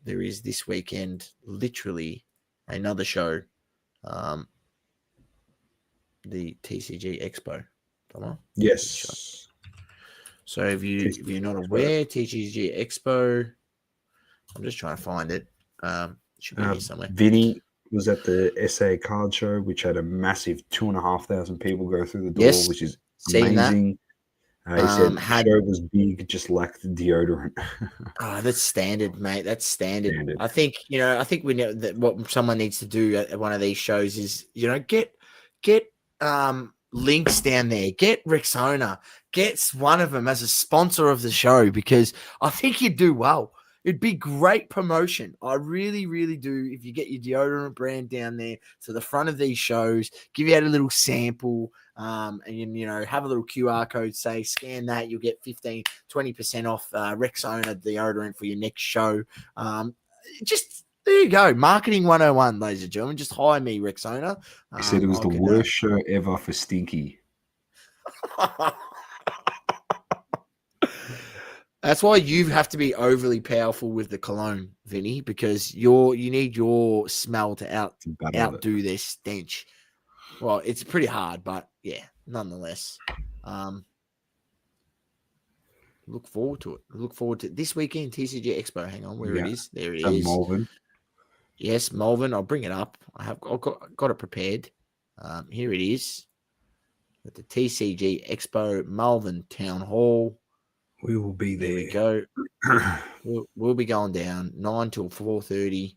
there is this weekend literally another show, the TCG Expo. Doma. Yes. So if you're not aware, TCG Expo, I'm just trying to find it. It should be here somewhere. Vinny was at the SA card show, which had a massive 2,500 people go through the door, which is amazing. He said the show was big, just lacked deodorant. That's standard, mate. That's standard. I think we know that what someone needs to do at one of these shows is, get links down there, get Rexona, get one of them as a sponsor of the show, because I think you'd do well. It'd be great promotion. I really, really do. If you get your deodorant brand down there to the front of these shows, give you out a little sample, and have a little QR code, say scan that, you'll get 15-20% off Rexona deodorant for your next show. There you go. Marketing 101, ladies and gentlemen. Just hire me, Rexona. He said it was the worst show ever for Stinky. That's why you have to be overly powerful with the cologne, Vinny, because you need your smell to outdo their stench. Well, it's pretty hard, but yeah, nonetheless. Look forward to it. Look forward to this weekend, TCG Expo. Hang on, where it is. There it is. Melbourne. Yes, Melbourne. I'll bring it up. I've got it prepared. Here it is. At the TCG Expo, Melbourne Town Hall. We will be there. There we go. we'll be going down 9 till 4:30.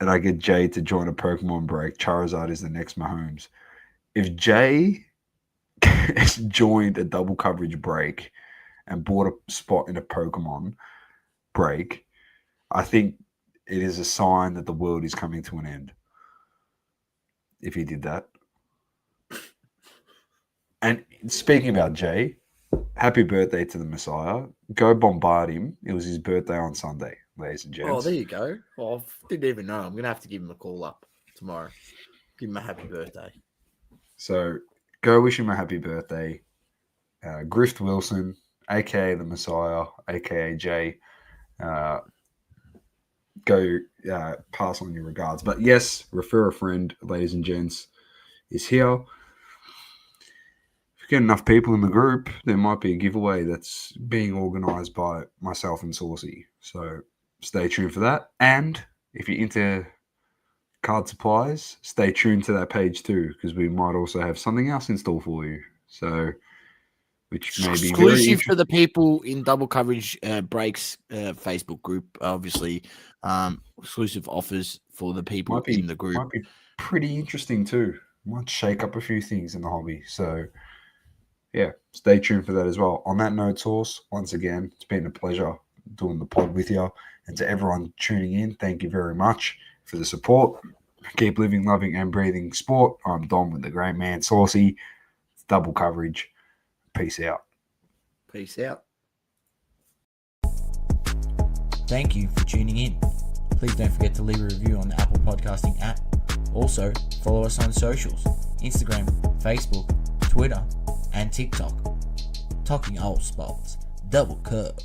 and I get Jay to join a Pokemon break, Charizard is the next Mahomes. If Jay has joined a double coverage break and bought a spot in a Pokemon break, I think it is a sign that the world is coming to an end. If he did that. And speaking about Jay, happy birthday to the Messiah. Go bombard him. It was his birthday on Sunday, ladies and gents. Oh, there you go. Oh, I didn't even know. I'm going to have to give him a call up tomorrow. Give him a happy birthday. So go wish him a happy birthday. Grift Wilson, a.k.a. the Messiah, a.k.a. Jay. Go pass on your regards. But yes, refer a friend, ladies and gents, is here. If you get enough people in the group, there might be a giveaway that's being organised by myself and Saucy. So stay tuned for that. And if you're into card supplies, stay tuned to that page too, because we might also have something else in store for you. So, which may be exclusive for the people in double coverage breaks Facebook group. Obviously, exclusive offers for the people in the group. Might be pretty interesting too. Might shake up a few things in the hobby. So, yeah, stay tuned for that as well. On that note, Source, once again, it's been a pleasure doing the pod with you. And to everyone tuning in, thank you very much for the support. Keep living, loving, and breathing sport. I'm Dom with the great man, Saucy. It's double coverage. Peace out. Peace out. Thank you for tuning in. Please don't forget to leave a review on the Apple Podcasting app. Also, follow us on socials, Instagram, Facebook, Twitter, and TikTok. Talking all sports, double curve.